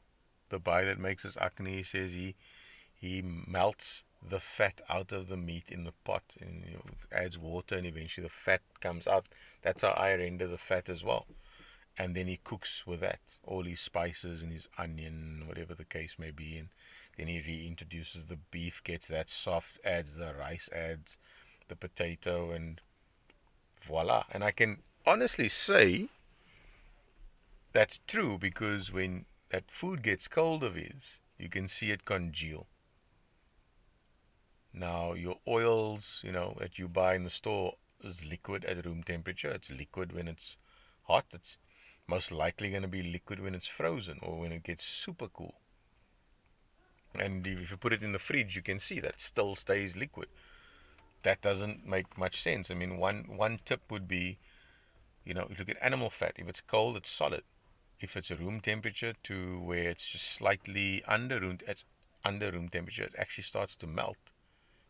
the guy that makes his acne says he melts the fat out of the meat in the pot and adds water, and eventually the fat comes out. That's how I render the fat as well. And then he cooks with that, all his spices and his onion, whatever the case may be, and then he reintroduces the beef, gets that soft, adds the rice, adds the potato, and voila. And I can honestly say that's true because when that food gets cold of his, you can see it congeal. Now, your oils, that you buy in the store is liquid at room temperature. It's liquid when it's hot. It's most likely going to be liquid when it's frozen or when it gets super cool. And if you put it in the fridge, you can see that it still stays liquid. That doesn't make much sense. I mean, one tip would be, if you look at animal fat, if it's cold, it's solid. If it's room temperature to where it's just slightly under room temperature, it actually starts to melt.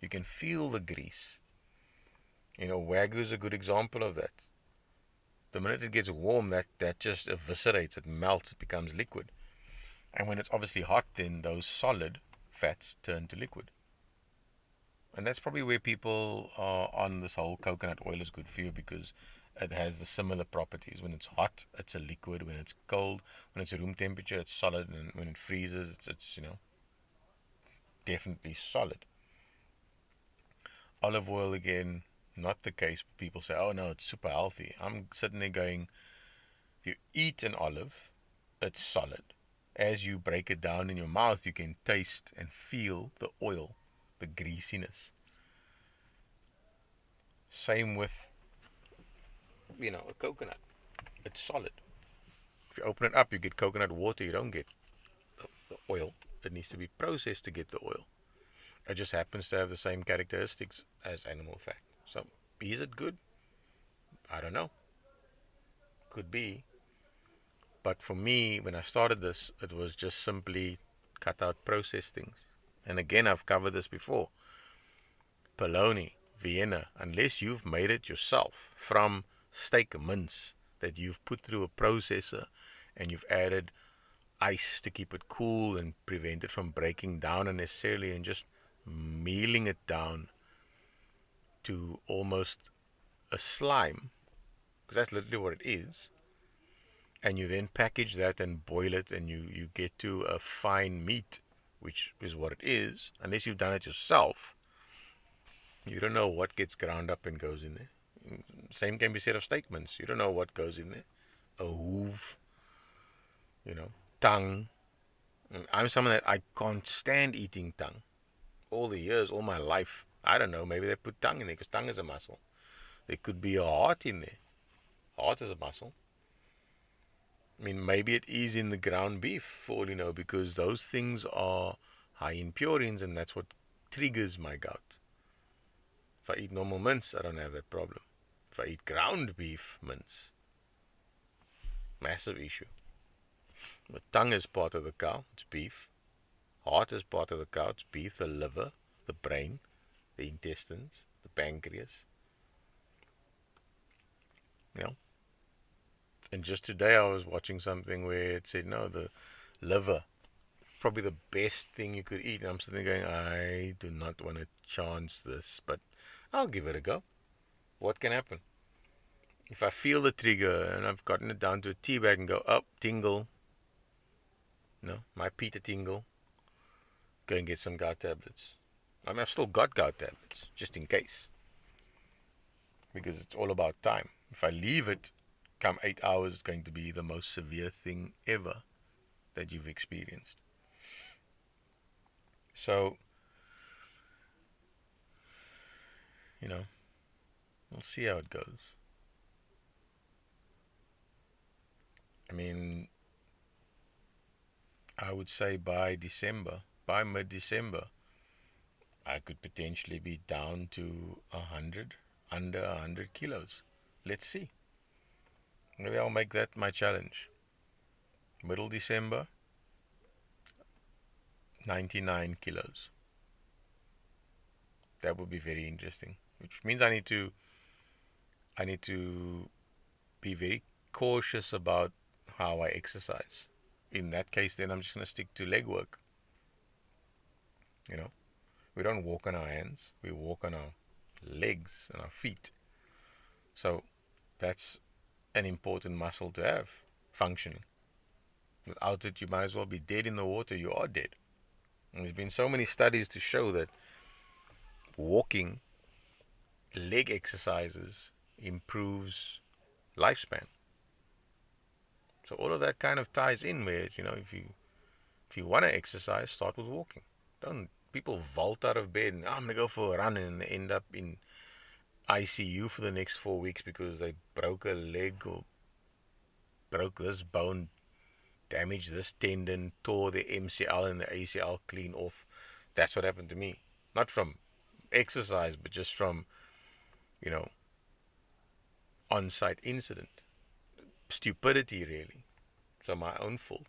You can feel the grease. Wagyu is a good example of that. The minute it gets warm, that just eviscerates, it melts, it becomes liquid. And when it's obviously hot, then those solid fats turn to liquid. And that's probably where people are on this whole coconut oil is good for you, because it has the similar properties. When it's hot, it's a liquid. When it's cold, when it's room temperature, it's solid. And when it freezes, it's definitely solid. Olive oil, again, not the case. People say, oh no, it's super healthy. I'm sitting there going, if you eat an olive, it's solid. As you break it down in your mouth, you can taste and feel the oil, the greasiness. Same with, a coconut. It's solid. If you open it up, you get coconut water. You don't get the oil. It needs to be processed to get the oil. It just happens to have the same characteristics as animal fat. So, is it good? I don't know. Could be. But for me, when I started this, it was just simply cut out processed things. And again, I've covered this before. Bologna, Vienna, unless you've made it yourself from steak mince that you've put through a processor and you've added ice to keep it cool and prevent it from breaking down unnecessarily, and just mealing it down to almost a slime, because that's literally what it is, and you then package that and boil it, and you get to a fine meat, which is what it is. Unless you've done it yourself, you don't know what gets ground up and goes in there. Same can be said of steak mince. You don't know what goes in there. A hoof, tongue. I'm someone that I can't stand eating tongue. All the years, all my life, I don't know, maybe they put tongue in there because tongue is a muscle. There could be a heart in there. Heart is a muscle. I mean, maybe it is in the ground beef, for all you know, because those things are high in purines, and that's what triggers my gout. If I eat normal mince, I don't have that problem. If I eat ground beef mince, massive issue. The tongue is part of the cow, it's beef. Heart is part of the cow, it's beef. The liver, the brain, the intestines, the pancreas. And just today I was watching something where it said, no, the liver, probably the best thing you could eat. And I'm sitting there going, I do not want to chance this, but I'll give it a go. What can happen? If I feel the trigger and I've gotten it down to a tea bag and go, up, tingle, my Peter tingle, go and get some gout tablets. I mean, I've still got gout tablets, just in case. Because it's all about time. If I leave it, come 8 hours, it's going to be the most severe thing ever that you've experienced. So, we'll see how it goes. I mean, I would say by mid-December, I could potentially be down to 100, under 100 kilos. Let's see. Maybe I'll make that my challenge. Middle December, 99 kilos. That would be very interesting. Which means I need to be very cautious about how I exercise. In that case, then I'm just gonna stick to leg work. You know, we don't walk on our hands; we walk on our legs and our feet. So that's an important muscle to have functioning. Without it, you might as well be dead in the water. You are dead. And there's been so many studies to show that walking, leg exercises improves lifespan. So all of that kind of ties in where if you want to exercise, start with walking. Don't people vault out of bed and I'm gonna go for a run and end up in ICU for the next 4 weeks because they broke a leg or broke this bone, damaged this tendon, tore the MCL and the ACL clean off. That's what happened to me. Not from exercise, but just from, you know, on site incident. Stupidity, really. So my own fault.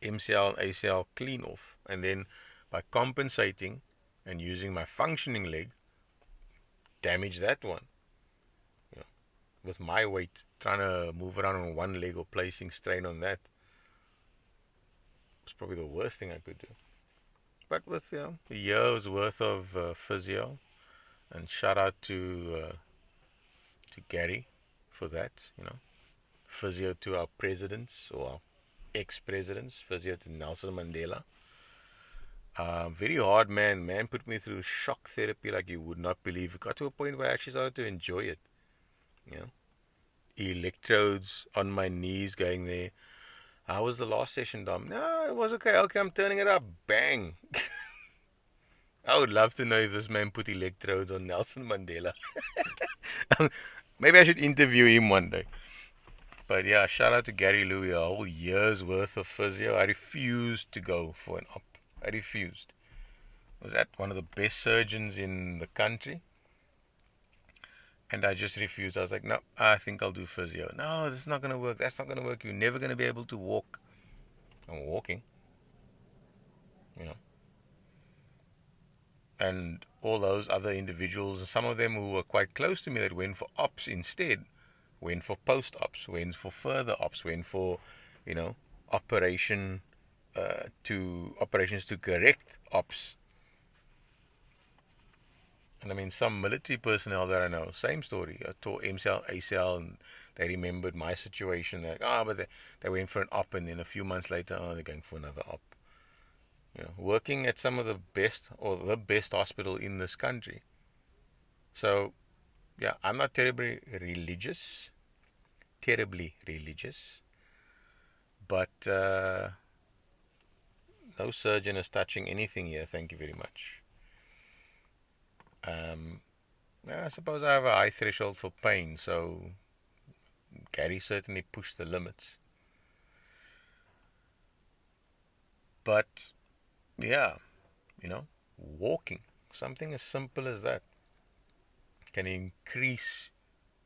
MCL and ACL clean off. And then by compensating and using my functioning leg, damage that one. You know, with my weight, trying to move around on one leg or placing strain on that, it's probably the worst thing I could do. But with a year's worth of physio, and shout out to Gary for that. Physio to our presidents or our ex-presidents, physio to Nelson Mandela. Very hard man. Man put me through shock therapy like you would not believe. It got to a point where I actually started to enjoy it. You know, electrodes on my knees going there. How was the last session, Dom? No, it was okay. Okay, I'm turning it up. Bang. I would love to know if this man put electrodes on Nelson Mandela. Maybe I should interview him one day. But yeah, shout out to Gary Louie, a whole year's worth of physio. I refused to go for an op. I refused. I was at one of the best surgeons in the country. And I just refused. I was like, no, I think I'll do physio. No, this is not going to work. That's not going to work. You're never going to be able to walk. I'm walking, you know. And all those other individuals, and some of them who were quite close to me that went for ops instead, went for post ops, went for further ops, went for, you know, operation to operations to correct ops. And I mean, some military personnel that I know, same story. I taught MCL, ACL, and they remembered my situation. They're like, but they went for an op, and then a few months later, they're going for another op. Working at some of the best or the best hospital in this country. So, yeah, I'm not terribly religious, but no surgeon is touching anything here. Thank you very much. Yeah, I suppose I have a high threshold for pain, so Gary certainly pushed the limits. But yeah, walking, something as simple as that, can increase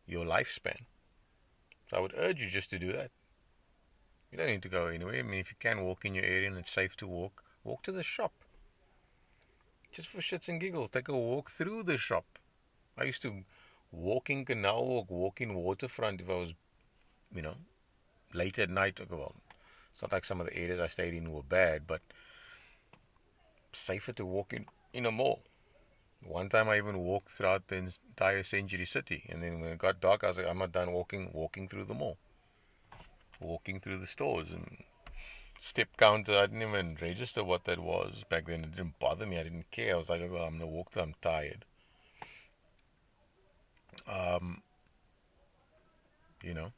your lifespan. So I would urge you just to do that. You don't need to go anywhere. I mean, if you can walk in your area and it's safe to walk to the shop. Just for shits and giggles, take a walk through the shop. I used to walk in Canal walk in Waterfront if I was, you know, late at night. Well, it's not like some of the areas I stayed in were bad, but safer to walk in a mall. One time I even walked throughout the entire Century City, and then when it got dark, I was like, I'm not done walking through the mall, walking through the stores, and step counter. I didn't even register what that was back then. It didn't bother me. I didn't care. I was like, oh, I'm gonna walk till I'm tired. Um, you know.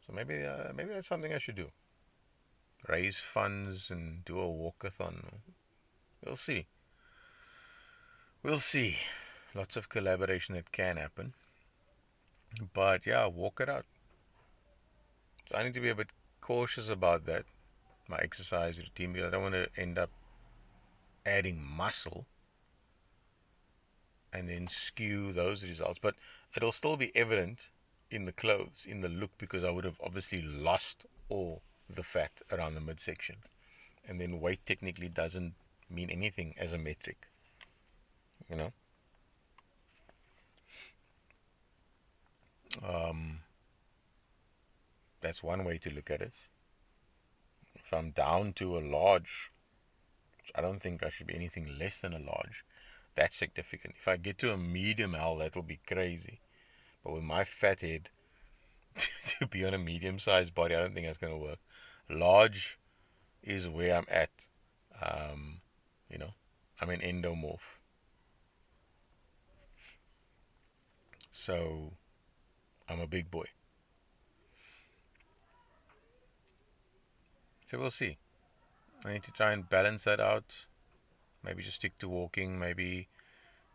So maybe that's something I should do. Raise funds and do a walkathon. We'll see. We'll see. Lots of collaboration that can happen. But yeah, walk it out. So I need to be a bit cautious about that. My exercise routine, because I don't want to end up adding muscle and then skew those results. But it'll still be evident in the clothes, in the look, because I would have obviously lost all the fat around the midsection. And then weight technically doesn't mean anything as a metric, you know. Um, that's one way to look at it. If I'm down to a large, which I don't think I should be anything less than a large, that's significant. If I get to a medium, hell, that'll be crazy. But with my fat head, to be on a medium-sized body, I don't think that's going to work. Large is where I'm at. Um, you know, I'm an endomorph. So I'm a big boy. So we'll see. I need to try and balance that out. Maybe just stick to walking. Maybe,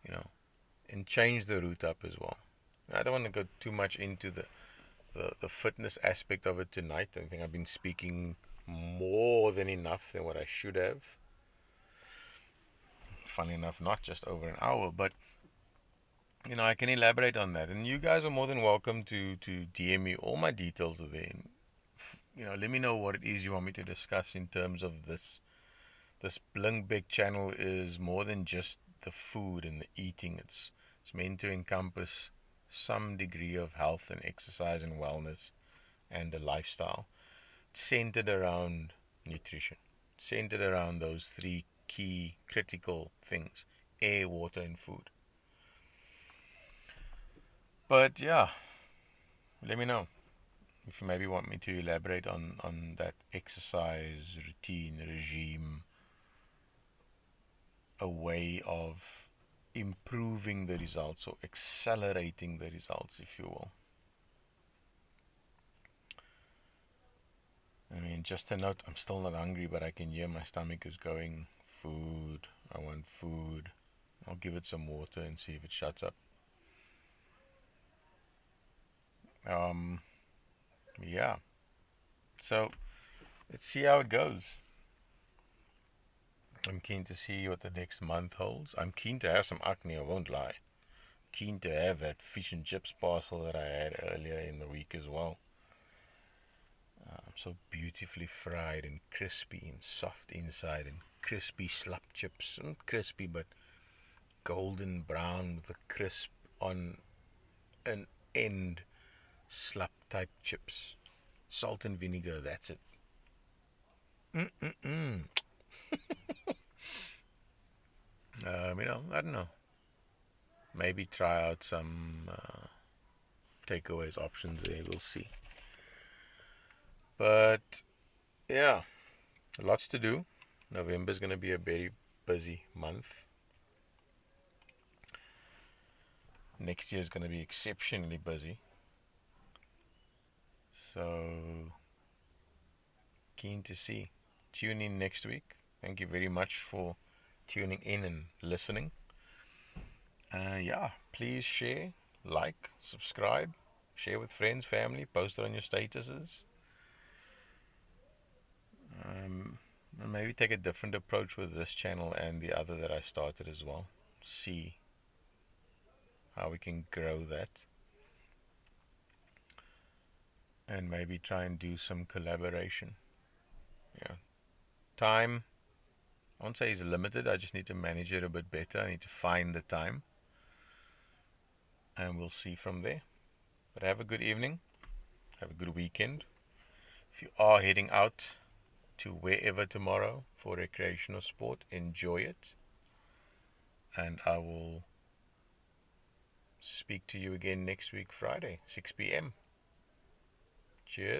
you know, and change the route up as well. I don't want to go too much into the fitness aspect of it tonight. I think I've been speaking more than enough than what I should have. Funny enough, not just over an hour, but I can elaborate on that. And you guys are more than welcome to DM me. All my details are there. Let me know what it is you want me to discuss in terms of this. This Blinkbek channel is more than just the food and the eating. It's meant to encompass some degree of health and exercise and wellness and a lifestyle centered around nutrition, centered around those three key critical things: air, water, and food. But yeah, let me know if you maybe want me to elaborate on that exercise routine, regime, a way of improving the results or accelerating the results, if you will. I mean, just a note, I'm still not hungry, but I can hear my stomach is going, food, I want food. I'll give it some water and see if it shuts up. Um, yeah. So, let's see how it goes. I'm keen to see what the next month holds. I'm keen to have some acne, I won't lie. Keen to have that fish and chips parcel that I had earlier in the week as well. So beautifully fried and crispy and soft inside and crispy slap chips. Not crispy, but golden brown with a crisp on an end, slap type chips. Salt and vinegar, that's it. Mm-mm-mm. I don't know. Maybe try out some takeaways options there. We'll see. But yeah, lots to do. November's going to be a very busy month. Next year is going to be exceptionally busy. So, keen to see. Tune in next week. Thank you very much for tuning in and listening. Yeah, please share, like, subscribe, share with friends, family, post it on your statuses. And maybe take a different approach with this channel and the other that I started as well. See how we can grow that. And maybe try and do some collaboration. Yeah. Time, I won't say is limited. I just need to manage it a bit better. I need to find the time. And we'll see from there. But have a good evening. Have a good weekend. If you are heading out to wherever tomorrow for recreational sport, enjoy it. And I will speak to you again next week, Friday, 6 p.m. Cheers.